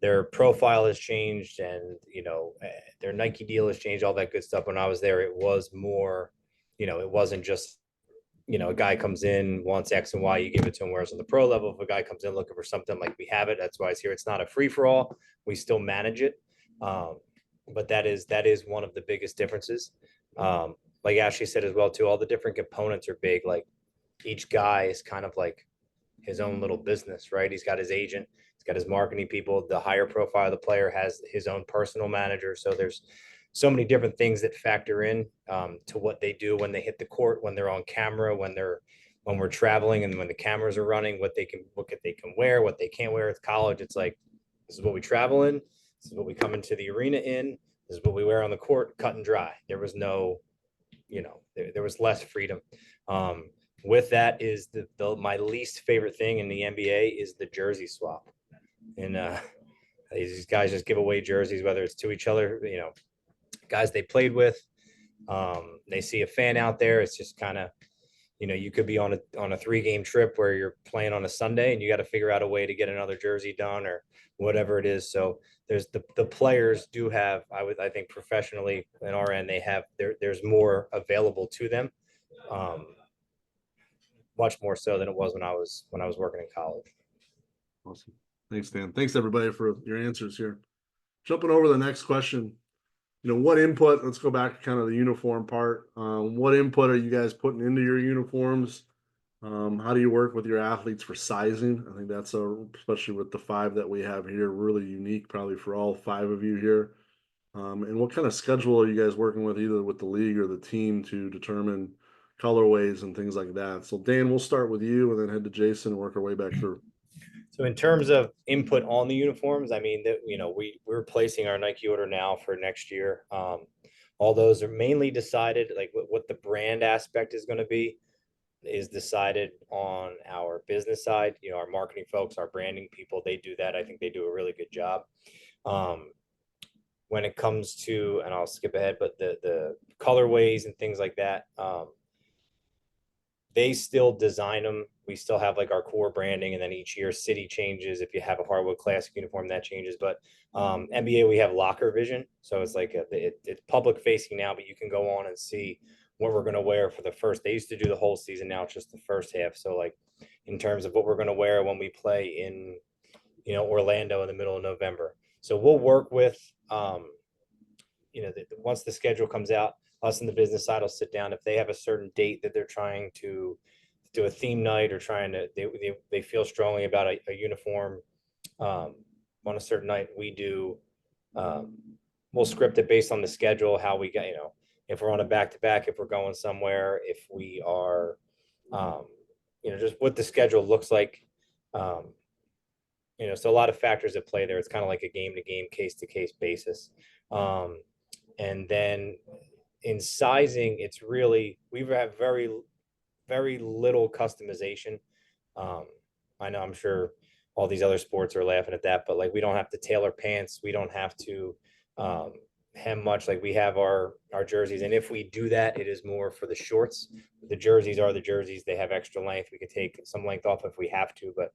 their profile has changed, and you know, their Nike deal has changed, all that good stuff. When I was there, it was more, you know, it wasn't just, you know, a guy comes in, wants X and Y, you give it to him. Whereas on the pro level, if a guy comes in looking for something, like we have it, that's why it's here. It's not a free for all. We still manage it. But that is one of the biggest differences. Like Ashley said as well, too, all the different components are big. Like each guy is kind of like his own little business, right? He's got his agent, he's got his marketing people. The higher profile of the player has his own personal manager. So there's so many different things that factor in to what they do when they hit the court, when they're on camera, when we're traveling, and when the cameras are running, what they can wear, what they can't wear. At college, it's like, this is what we travel in, this is what we come into the arena in, this is what we wear on the court, cut and dry. There was no, you know, there was less freedom. With that is my least favorite thing in the NBA is the jersey swap. And these guys just give away jerseys, whether it's to each other, you know, guys they played with. They see a fan out there. It's just kind of, you know, you could be on a 3-game trip where you're playing on a Sunday and you got to figure out a way to get another jersey done or whatever it is. So there's the players do have, I think professionally in our end, they have there's more available to them. Much more so than it was when I was working in college. Awesome. Thanks, Dan. Thanks everybody for your answers here. Jumping over to the next question. You know, what input, let's go back to kind of the uniform part. What input are you guys putting into your uniforms? How do you work with your athletes for sizing? I think that's especially with the 5 that we have here, really unique, probably for all 5 of you here. And what kind of schedule are you guys working with, either with the league or the team, to determine colorways and things like that? So Dan, we'll start with you and then head to Jason and work our way back through. So in terms of input on the uniforms, I mean, that, you know, we're placing our Nike order now for next year. All those are mainly decided, like what the brand aspect is going to be is decided on our business side. You know, our marketing folks, our branding people, they do that. I think they do a really good job. When it comes to, and I'll skip ahead, but the colorways and things like that, they still design them. We still have like our core branding, and then each year city changes. If you have a Hardwood Classic uniform, that changes. But NBA, we have locker vision. So it's like it's public facing now, but you can go on and see what we're going to wear for the first. They used to do the whole season. Now it's just the first half. So like in terms of what we're going to wear when we play in, you know, Orlando in the middle of November. So we'll work with, you know, once the schedule comes out, us in the business side will sit down. If they have a certain date that they're trying to do a theme night or trying to, they feel strongly about a uniform on a certain night, we'll script it based on the schedule, how we get, you know, if we're on a back-to-back, if we're going somewhere, if we are, you know, just what the schedule looks like. You know, so a lot of factors at play there. It's kind of like a game-to-game, case-to-case basis. And then in sizing, it's really, we have very, very little customization. I know, I'm sure all these other sports are laughing at that, but like, we don't have to tailor pants. We don't have to hem much. Like, we have our jerseys. And if we do that, it is more for the shorts. The jerseys are the jerseys. They have extra length. We could take some length off if we have to, but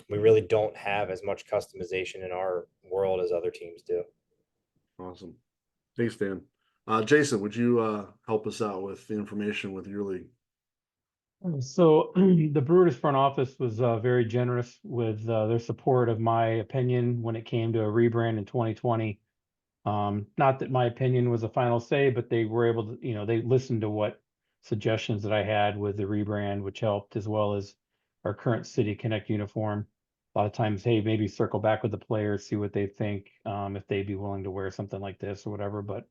we really don't have as much customization in our world as other teams do. Awesome. Thanks, Dan. Jason, would you help us out with the information with your league? So the Brewers front office was very generous with their support of my opinion when it came to a rebrand in 2020. Not that my opinion was a final say, but they were able to, you know, they listened to what suggestions that I had with the rebrand, which helped, as well as our current City Connect uniform. A lot of times, hey, maybe circle back with the players, see what they think, if they'd be willing to wear something like this or whatever. But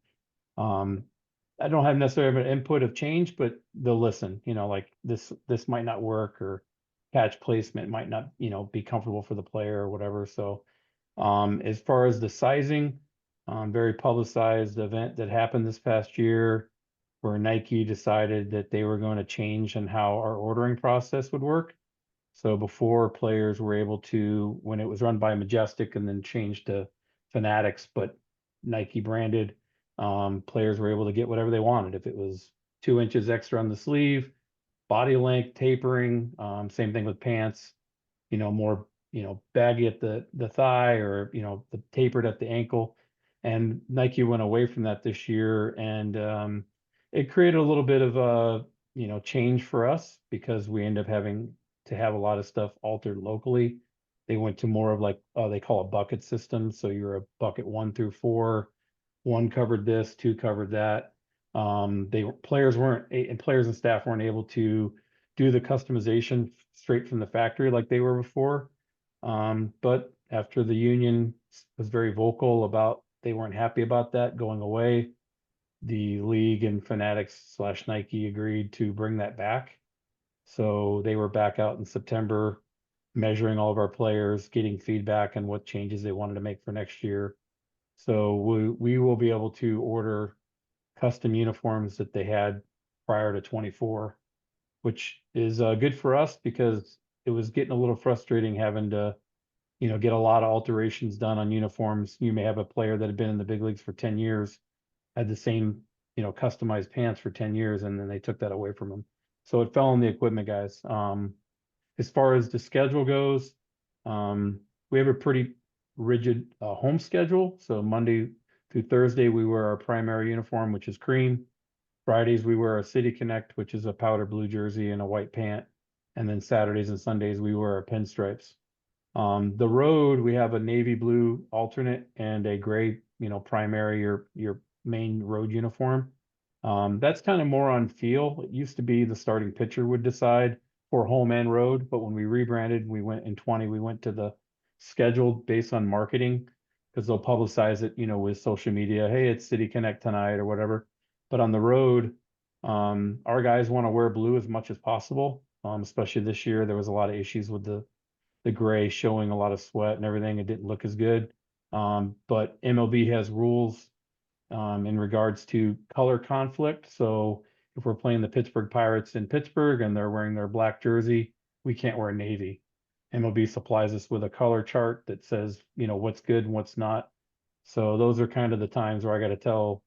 I don't have necessarily an input of change, but they'll listen, you know, like this might not work, or patch placement might not, you know, be comfortable for the player or whatever. So as far as the sizing, very publicized event that happened this past year where Nike decided that they were going to change on how our ordering process would work. So before, players were able to, when it was run by Majestic and then changed to Fanatics, but Nike branded, Players were able to get whatever they wanted. If it was 2 inches extra on the sleeve, body length, tapering, same thing with pants, more, baggy at the thigh, or, the tapered at the ankle. And Nike went away from that this year, and it created a little bit of a, change for us, because we end up having to have a lot of stuff altered locally. They went to more of like, they call a bucket system. So you're a bucket 1 through 4. One covered this, two covered that. Players and staff weren't able to do the customization straight from the factory like they were before. But after the union was very vocal about they weren't happy about that going away, the league and Fanatics / Nike agreed to bring that back. So they were back out in September, measuring all of our players, getting feedback on what changes they wanted to make for next year. So we will be able to order custom uniforms that they had prior to 24, which is good for us, because it was getting a little frustrating having to, get a lot of alterations done on uniforms. You may have a player that had been in the big leagues for 10 years, had the same, customized pants for 10 years, and then they took that away from them. So it fell on the equipment guys. As far as the schedule goes, we have a pretty rigid home schedule. So Monday through Thursday, we wear our primary uniform, which is cream. Fridays, we wear a City Connect, which is a powder blue jersey and a white pant. And then Saturdays and Sundays, we wear our pinstripes. The road, we have a navy blue alternate and a gray, primary, your main road uniform. That's kind of more on feel. It used to be the starting pitcher would decide for home and road, but when we rebranded, we went to the scheduled based on marketing, because they'll publicize it, with social media. Hey, it's City Connect tonight or whatever. But on the road, our guys want to wear blue as much as possible. Especially this year, there was a lot of issues with the gray showing a lot of sweat and everything. It didn't look as good. But MLB has rules in regards to color conflict. So if we're playing the Pittsburgh Pirates in Pittsburgh and they're wearing their black jersey, we can't wear navy. MLB supplies us with a color chart that says, what's good and what's not. So those are kind of the times where I got to tell,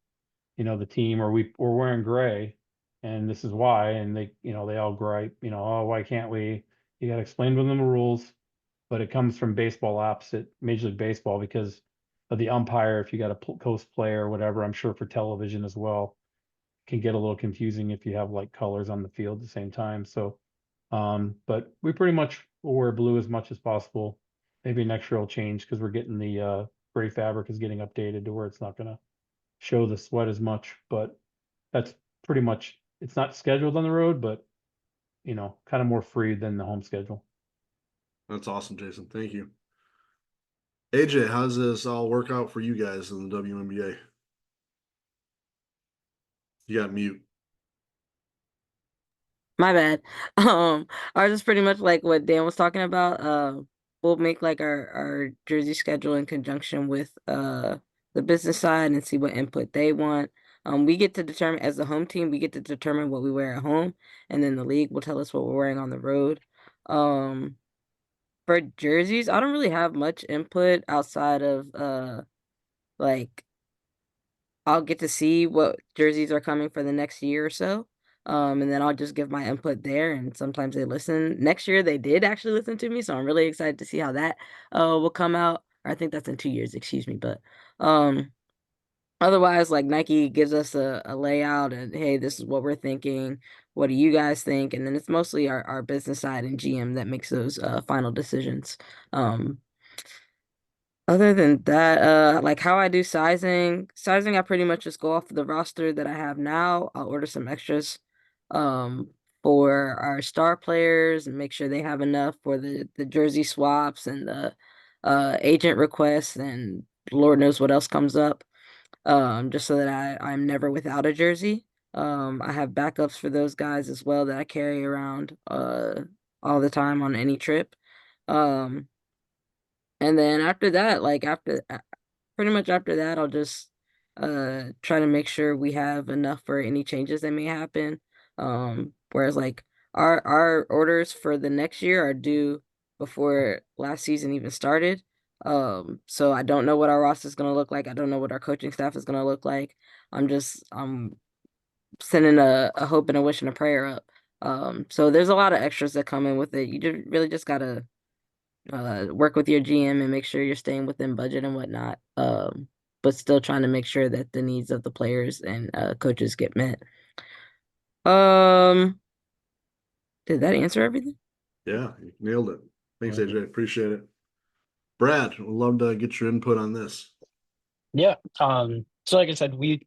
the team, or we're wearing gray, and this is why. And they all gripe, oh, why can't we? You got to explain to them the rules. But it comes from baseball ops at Major League Baseball, because of the umpire. If you got a post player or whatever, I'm sure for television as well, can get a little confusing if you have like colors on the field at the same time. So, but we pretty much wear blue as much as possible. Maybe next year will change, because we're getting the gray fabric is getting updated to where it's not going to show the sweat as much. But that's pretty much, it's not scheduled on the road, but kind of more free than the home schedule. That's awesome, Jason. Thank you. AJ, how does this all work out for you guys in the WNBA? You got mute. My bad. Ours is pretty much like what Dan was talking about. We'll make like our jersey schedule in conjunction with the business side and see what input they want. We get to determine, as the home team, we get to determine what we wear at home, and then the league will tell us what we're wearing on the road. For jerseys, I don't really have much input outside of like I'll get to see what jerseys are coming for the next year or so. And then I'll just give my input there, and sometimes they listen. Next year they did actually listen to me, so I'm really excited to see how that will come out. Or I think that's in 2 years, excuse me. But otherwise, like Nike gives us a layout and, hey, this is what we're thinking. What do you guys think? And then it's mostly our business side and GM that makes those final decisions. Other than that, like how I do sizing, I pretty much just go off the roster that I have now. I'll order some extras for our star players and make sure they have enough for the jersey swaps and the agent requests, and Lord knows what else comes up. Just so that I'm never without a jersey. I have backups for those guys as well that I carry around all the time on any trip. And then after that, pretty much after that, I'll just try to make sure we have enough for any changes that may happen. Whereas like our orders for the next year are due before last season even started. So I don't know what our roster is gonna look like. I don't know what our coaching staff is gonna look like. I'm sending a hope and a wish and a prayer up. So there's a lot of extras that come in with it. You really just gotta work with your GM and make sure you're staying within budget and whatnot. But still trying to make sure that the needs of the players and coaches get met. Did that answer everything? Yeah, you nailed it. Thanks, Mhm. AJ. Appreciate it. Brad, would love to get your input on this. Yeah. So like I said, we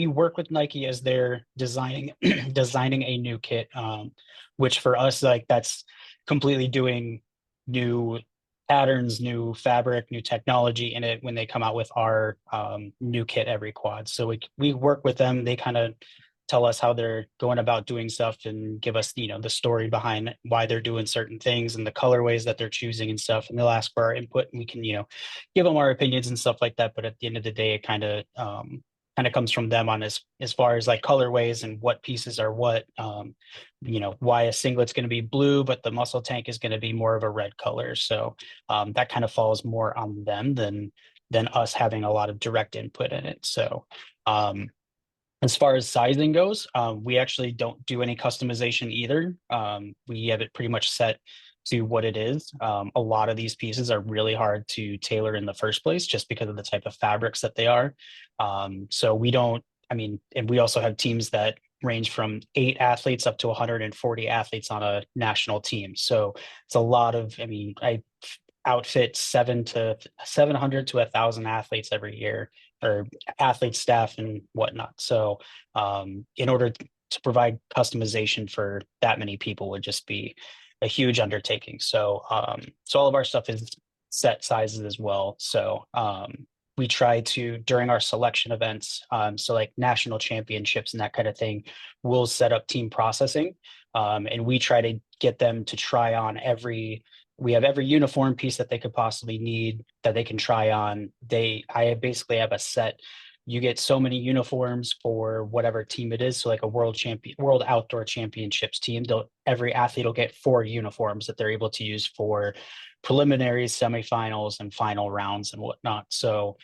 work with Nike as they're designing designing a new kit, which for us, like that's completely doing new patterns, new fabric, new technology in it when they come out with our new kit every quad. So we work with them. They kind of tell us how they're going about doing stuff and give us, the story behind why they're doing certain things and the colorways that they're choosing and stuff. And they'll ask for our input and we can, give them our opinions and stuff like that. But at the end of the day, it kind of comes from them on as far as like colorways and what pieces are what, why a singlet's going to be blue, but the muscle tank is going to be more of a red color. So that kind of falls more on them than us having a lot of direct input in it. So as far as sizing goes, we actually don't do any customization either. We have it pretty much set to what it is. A lot of these pieces are really hard to tailor in the first place just because of the type of fabrics that they are. So we don't, and we also have teams that range from 8 athletes up to 140 athletes on a national team. So it's a lot of, I outfit 700 to 1,000 athletes every year, or athlete staff and whatnot. So in order to provide customization for that many people would just be a huge undertaking. So so all of our stuff is set sizes as well. So we try to, during our selection events, so like national championships and that kind of thing, we'll set up team processing. And we try to get them to try on we have every uniform piece that they could possibly need that they can try on. I basically have a set. You get so many uniforms for whatever team it is. So like a world outdoor championships team, every athlete will get 4 uniforms that they're able to use for preliminaries, semifinals, and final rounds and whatnot. So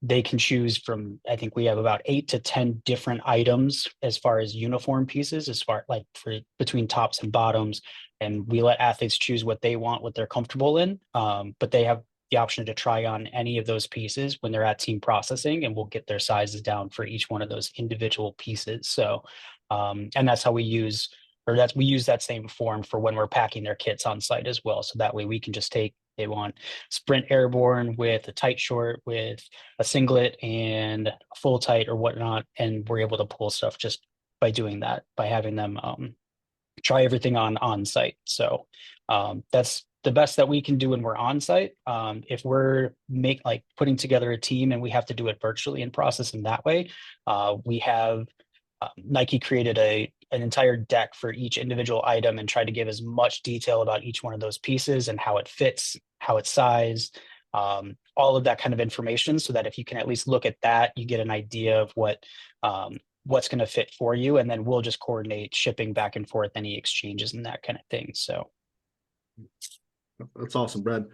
they can choose from, I think we have about 8 to 10 different items as far as uniform pieces, as far like for between tops and bottoms. And we let athletes choose what they want, what they're comfortable in. But they have the option to try on any of those pieces when they're at team processing, and we'll get their sizes down for each one of those individual pieces. So, and that's how we use that same form for when we're packing their kits on site as well. So that way we can just take, they want sprint airborne with a tight short, with a singlet and a full tight or whatnot. And we're able to pull stuff just by doing that, by having them try everything on site. So that's the best that we can do when we're on site. If we're putting together a team and we have to do it virtually and process in that way, we have Nike created an entire deck for each individual item and tried to give as much detail about each one of those pieces and how it fits, how it's sized, all of that kind of information, so that if you can at least look at that, you get an idea of what's going to fit for you. And then we'll just coordinate shipping back and forth, any exchanges and that kind of thing. So That's awesome, Brad.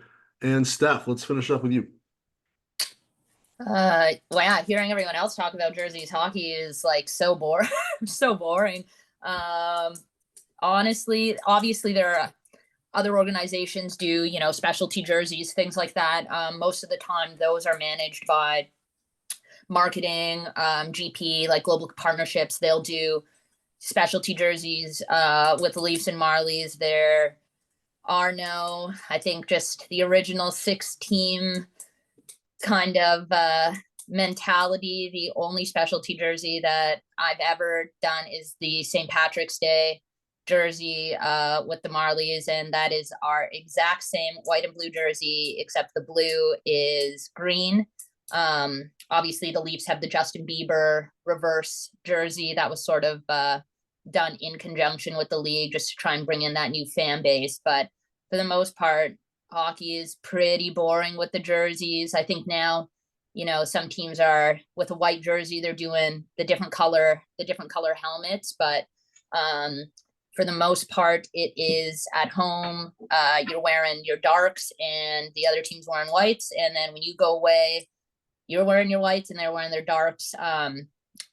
And Steph, let's finish up with you. Wow, hearing everyone else talk about jerseys hockey is like so boring. So boring. Honestly, obviously there are other organizations do, specialty jerseys, things like that. Most of the time those are managed by marketing, GP, like global partnerships. They'll do specialty jerseys with the Leafs and Marlies. There are no, I think, just the original 6-team kind of mentality. The only specialty jersey that I've ever done is the St. Patrick's Day jersey with the Marlies, and that is our exact same white and blue jersey, except the blue is green. Obviously the Leafs have the Justin Bieber reverse jersey that was sort of done in conjunction with the league just to try and bring in that new fan base. But for the most part, hockey is pretty boring with the jerseys. I think now, some teams are with a white jersey, they're doing the different color helmets, but For the most part, it is at home. You're wearing your darks and the other team's wearing whites. And then when you go away, you're wearing your whites and they're wearing their darks.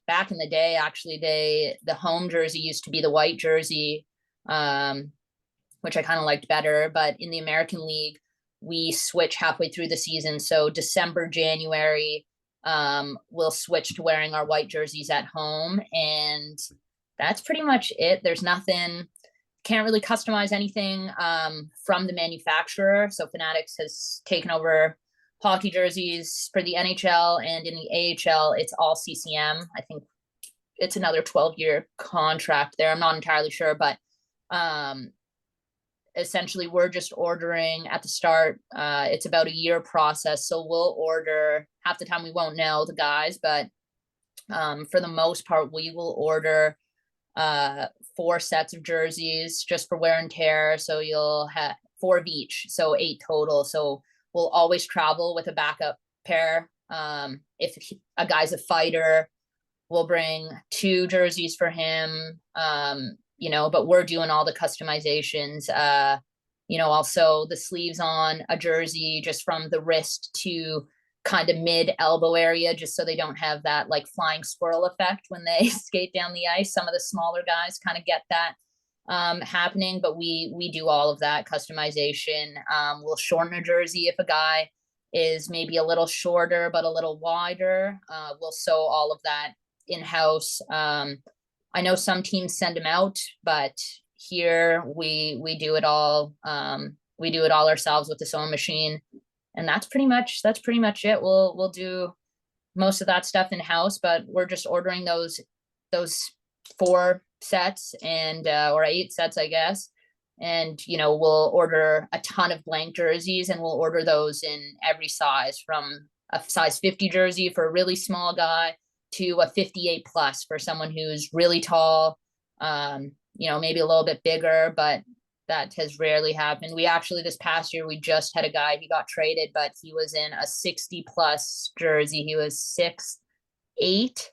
Back in the day, actually, the home jersey used to be the white jersey, which I kind of liked better. But in the American League, we switch halfway through the season. So December, January, we'll switch to wearing our white jerseys at home. And that's pretty much it. There's nothing, can't really customize anything from the manufacturer. So Fanatics has taken over hockey jerseys for the NHL, and in the AHL, it's all CCM. I think it's another 12-year contract there. I'm not entirely sure, but essentially we're just ordering at the start. It's about a year process. So we'll order, half the time we won't know the guys, but for the most part, we will order 4 sets of jerseys just for wear and tear. So you'll have 4 of each, so 8 total. So we'll always travel with a backup pair. If a guy's a fighter, we'll bring 2 jerseys for him. You know, but we're doing all the customizations. You know, also the sleeves on a jersey, just from the wrist to kind of mid elbow area, just so they don't have that like flying squirrel effect when they skate down the ice. Some of the smaller guys kind of get that happening, but we do all of that customization. We'll shorten a jersey if a guy is maybe a little shorter but a little wider. We'll sew all of that in-house. I know some teams send them out, but here we do it all. We do it all ourselves with the sewing machine. And that's pretty much it. We'll do most of that stuff in house, but we're just ordering those 4 sets and or 8 sets, I guess. And you know, we'll order a ton of blank jerseys, and we'll order those in every size, from a size 50 jersey for a really small guy to a 58 plus for someone who's really tall. You know, maybe a little bit bigger, but that has rarely happened. We actually, this past year, we just had a guy, he got traded, but he was in a 60 plus jersey. He was 6'8",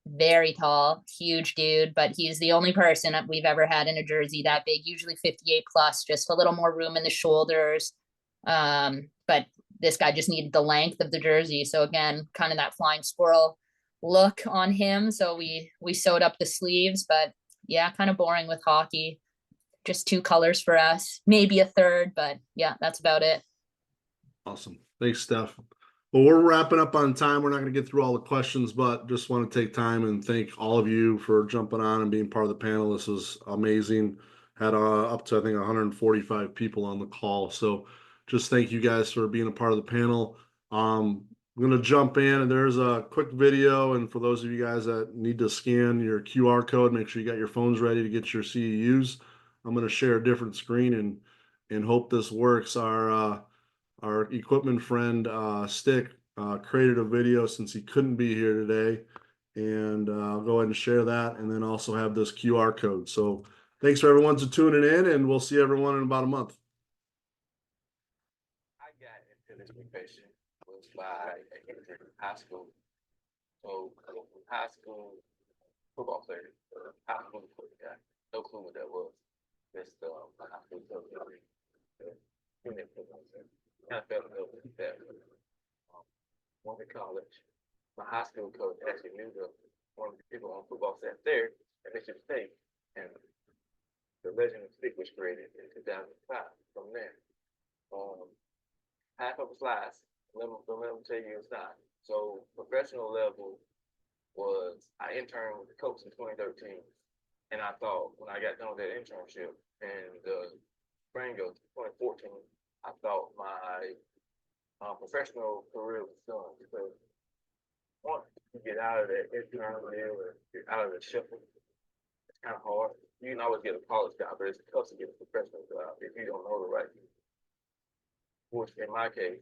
very tall, huge dude, but he's the only person that we've ever had in a jersey that big, usually 58 plus, just a little more room in the shoulders. But this guy just needed the length of the jersey. So again, kind of that flying squirrel look on him. So we sewed up the sleeves, but yeah, kind of boring with hockey. Just 2 colors for us, maybe a third, but yeah, that's about it. Awesome. Thanks, Steph. Well, we're wrapping up on time. We're not going to get through all the questions, but just want to take time and thank all of you for jumping on and being part of the panel. This was amazing. Had up to, I think, 145 people on the call. So just thank you guys for being a part of the panel. I'm going to jump in, and there's a quick video. And for those of you guys that need to scan your QR code, make sure you got your phones ready to get your CEUs. I'm going to share a different screen and hope this works. Our equipment friend Stick created a video since he couldn't be here today, and I'll go ahead and share that, and then also have this QR code. So thanks for everyone for tuning in, and we'll see everyone in about a month. I got into this profession was by high school. So from high school football player, high school football guy, no clue what that was. Just high school football player. I fell in love with that. Went to college. My high school coach actually knew one of the people on football staff there at Michigan State, and the Legend of Stick was created in 2005. From there, half of a slice. Let me tell you it's not. So professional level was I interned with the coach in 2013, and I thought when I got done with that internship in the spring of 2014, I thought my professional career was done, because once you get out of that intern deal or get out of the shuffle, it's kind of hard. You can always get a college job, but it's tough to get a professional job if you don't know the right people. Which in my case,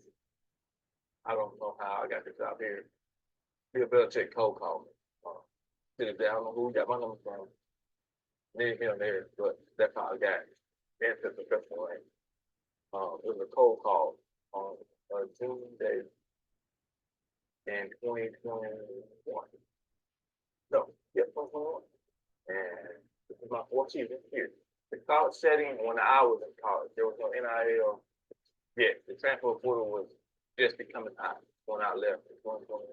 I don't know how I got the job here. Bill Belichick cold called me. To this day, I don't know who got my number from. Maybe him there, but that's how I got into the professional rank. It was a cold call on Tuesday in 2021. No, yeah, 2021. And This is my 4th season here. The college setting, when I was in college, there was no NIL yet. The transfer portal was just becoming hot when I left in 2021.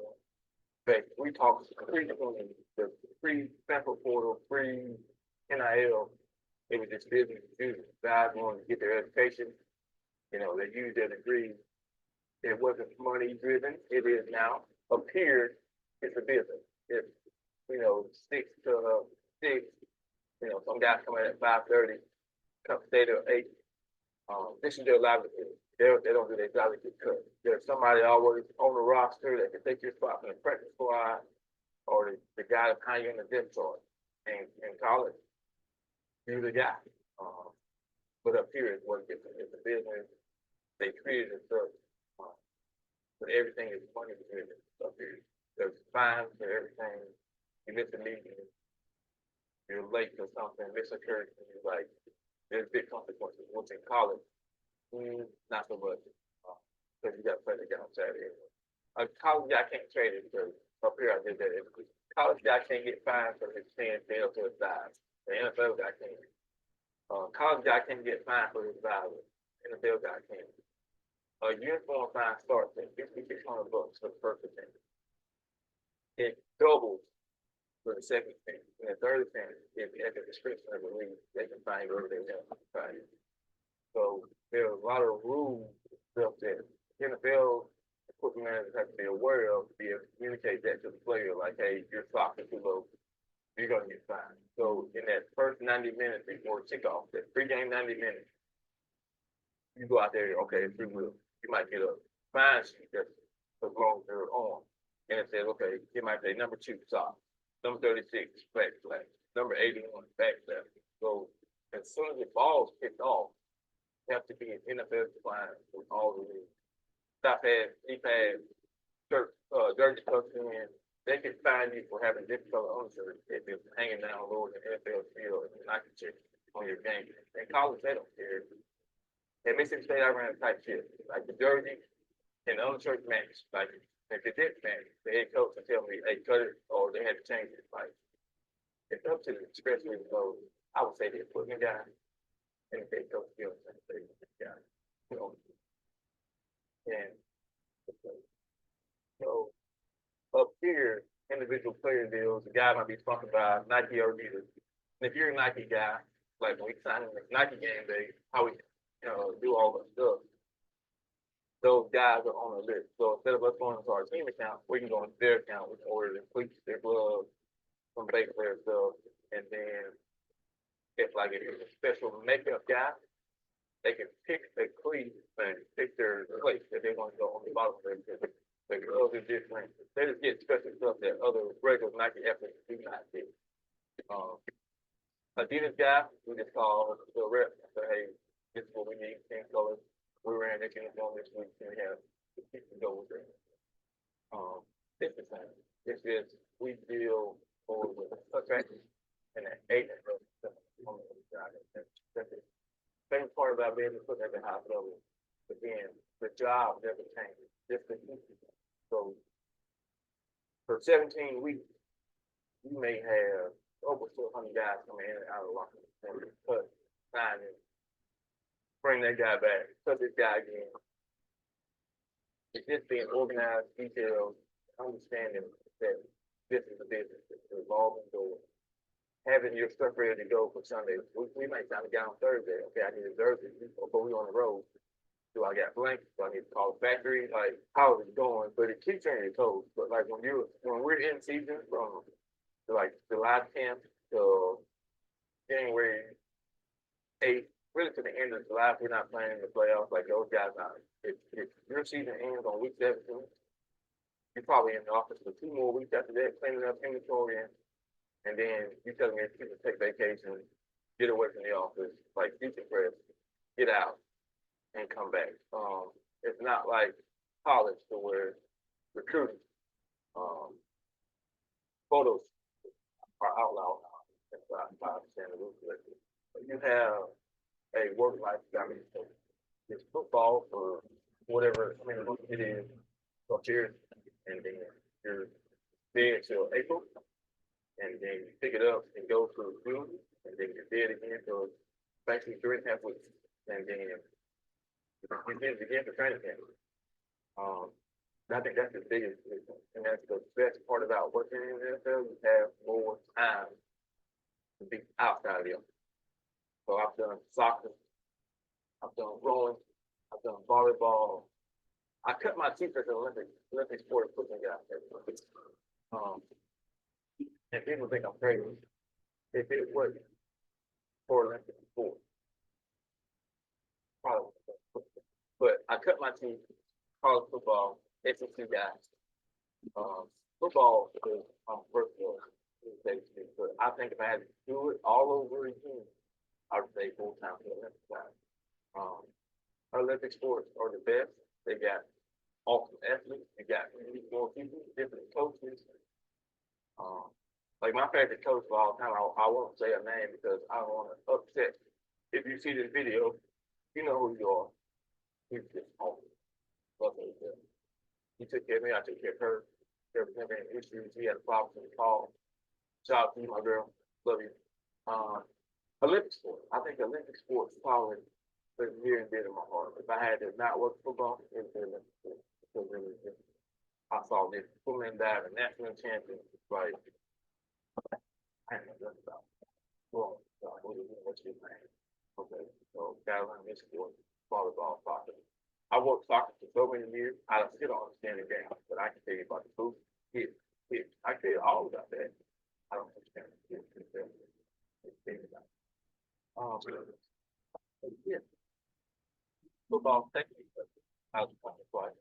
But we talked the pre-transfer portal, pre-NIL, it was just business as usual. Guys wanted to get their education, you know, they used their degree. It wasn't money driven, it is now. Up here, it's a business. It's, you know, 6 to 6, you know, some guys come in at 5:30, come stay till 8. This is their livelihood. They don't do their livelihood cut. There's somebody always on the roster that can take your spot in the practice squad, or the guy behind you in the depth chart. And in college, you're the guy. But up here is what it's a business. They created it stuff. But everything is money driven up here. There's fines for everything. You miss a meeting, you're late for something, miss a church, and you're like, there's big consequences. Which in college, not so much. Because you got to play the game on Saturday. A college guy can't trade it because up here I did that. College guy can't get fined for his 10 fail to his size. The NFL guy can't. College guy can't get fined for his size. NFL guy can't. A uniform fine starts at $5,600 for the first offense. It doubles for the second offense. And the third offense, if at the description of the league, they can find wherever they want to find it. So there are a lot of rules built in. NFL equipment managers have to be aware of, be able to communicate that to the player, like, hey, your stock is too low, you're gonna get fined. So in that first 90 minutes before kickoff, that pregame 90 minutes, you go out there, okay, it's free will. You might get a fine sheet that's as long as they're on. And it says, okay, it might say number 2 sock, number 36 backslash, number 81 backslash. So as soon as the ball's kicked off, you have to be an NFL compliant with all the rules. Stop pads, knee pads, dirty tucks in. They can fine you for having different color undershirt if it's hanging down lower than NFL field and not check on your game. In college, they don't care. At Mississippi State, I ran a tight shit. Like the jersey and the undershirt match. Like if it didn't match, the head coach would tell me, hey, cut it, or they had to change it. Like it's up to the especially so I would say the equipment guy and the head coach feels the same guy. You know. And so up here, individual player deals, the guy might be sponsored by Nike or Adidas. And if you're a Nike guy, like when we sign in the Nike game day, how we do all the stuff, those guys are on the list. So instead of us going into our team account, we can go into their account, we can order their cleats, their gloves, some base player stuff, and then if like if it's a special makeup guy, they can pick their cleats and pick their place that they want to go on the bottom of their the gloves are different. They just get special stuff that other regular Nike athletes do not get. Adidas guy, we just call the rep and say, hey, this is what we need, 10 colors. We ran this uniform this week, and we have the people go with it. It's the same. It's just we deal more with attraction and that agent on the other side. That's the favorite part about being put at the high level. Again, the job never changes. Just the so for 17 weeks, you may have over 200 guys coming in and out of the locker room, cut, sign in, bring that guy back, cut this guy again. It's just being organized, detailed, understanding that this is a business, it's an evolving door. Having your stuff ready to go for Sunday. We might sign a guy on Thursday. Okay, I need a Thursday, but we on the road. Do I got blanks? Do I need to call the factory? Like, how is it going? But it keeps turning your toes. But like when we're in season from like July 10th to January 8th, really to the end of July, if we're not playing in the playoffs, like those guys are. If your season ends on week 17, you're probably in the office for 2 more weeks after that, cleaning up inventory, and then you telling me people take vacation, get away from the office, like decompress, get out, and come back. It's not like college to where recruiting photos are outlawed. That's about 5% of those. But you have a work-life balance. It's football for whatever, it is, so cheers, and then you're there till April, and then you pick it up and go through June, and then you did it again for basically 3.5 weeks, and then you did it again for training camp. I think that's the biggest difference, and that's the best part about working in the NFL. You have more time to be outside of the office. So I've done soccer, I've done rowing, I've done volleyball. I cut my teeth as an Olympic sport equipment guy. And people think I'm crazy. If it wasn't for Olympic sport, probably. But I cut my teeth, college football, SEC guys. Football is first of all, but I think if I had to do it all over again, I would say full time for the Olympic guys. Olympic sports are the best. They got awesome athletes. They got more people, different coaches. Like my favorite coach of all time, I won't say a name because I don't want to upset. If you see this video, you know who you are. He's just awesome. He took care of me, I took care of her. There was never any issues. He had a problem with the call. Shout out to you, my girl. Love you. Olympic sports. I think Olympic sports probably was near and dear to my heart. If I had to not work football, it would be Olympic sports. I saw this woman dive, a national champion, like, I ain't know nothing about it. Well, what's your name? Okay, so Carolina, this sport, volleyball, soccer. I worked soccer for so many years. I still don't understand the game, but I can tell you about the food. I can tell you all about that. I don't understand it. Yeah. Football technique. I was playing twice.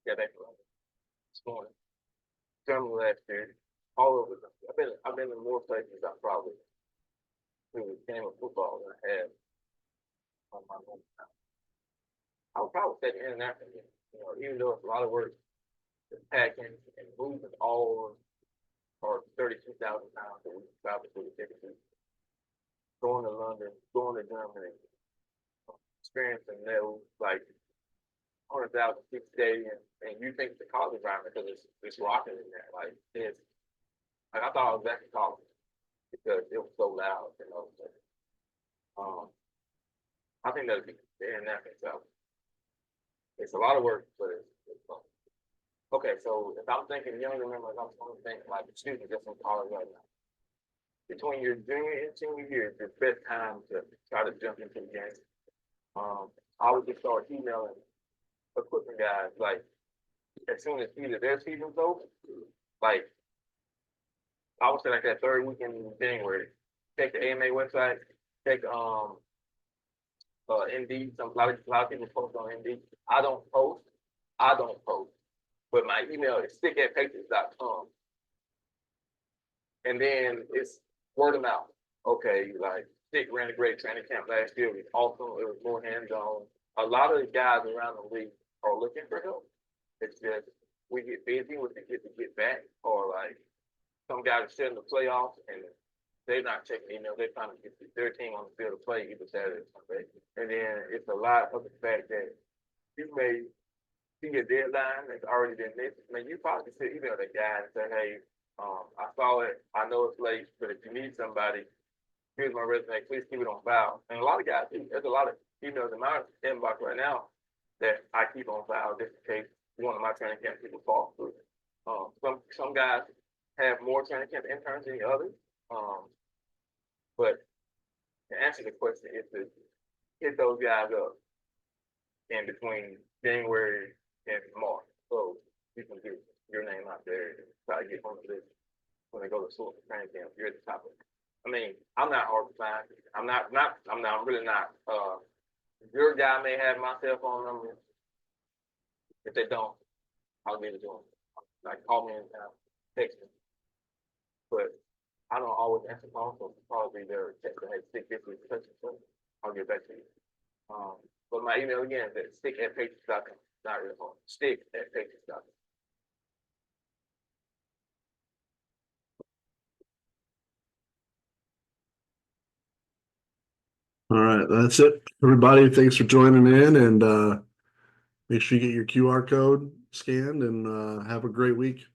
Yeah, that's right. This morning. Germany last year. All over. I've been in more places I probably through the game of football than I have on my own time. I would probably say internationally, even though it's a lot of work, the packing and moving all or 32,000 pounds that we travel through the different going to London, going to Germany, experiencing those like 100,000 seat stadium, and you think the college environment because it's rocking in there. Like I thought I was back in college because it was so loud, I think that'd be the international itself. It's a lot of work, but it's fun. Okay, so if I'm thinking younger members, I'm going to think like a student that's in college right now. Between your junior and senior year, it's the best time to try to jump into the game. I would just start emailing equipment guys like as soon as either their season's over, like I would say like that third weekend in January. Check the AMA website, check Indeed. A lot of people post on Indeed. I don't post, but my email is stick@patriots.com. And then it's word of mouth. Okay, like Stick ran a great training camp last year. It was awesome. It was more hands-on. A lot of the guys around the league are looking for help. It's just we get busy with the get back, or like some guys are setting the playoffs and they're not checking email. They're trying to get their team on the field to play either Saturday or Sunday. And then it's a lot of the fact that you may see a deadline that's already been missed. I mean, you probably could email the guy and say, hey, I saw it. I know it's late, but if you need somebody, here's my resume. Please keep it on file. And a lot of guys do. There's a lot of emails in my inbox right now that I keep on file just in case one of my training camp people fall through. Some guys have more training camp interns than the others. But to answer the question is to hit those guys up in between January and March. So you can get your name out there and try to get on the list when they go to school for training camp. You're at the top of it. I mean, I'm not hard to find. I'm really not. Your guy may have my cell phone number. If they don't, I'll give it to them. Like call me and text me. But I don't always answer calls, so probably their text that has stick this with such and such. I'll get back to you. But my email again is at stick@patriots.com. Not really hard. Stick@patriots.com. All right, that's it. Everybody, thanks for joining in, and make sure you get your QR code scanned, and have a great week.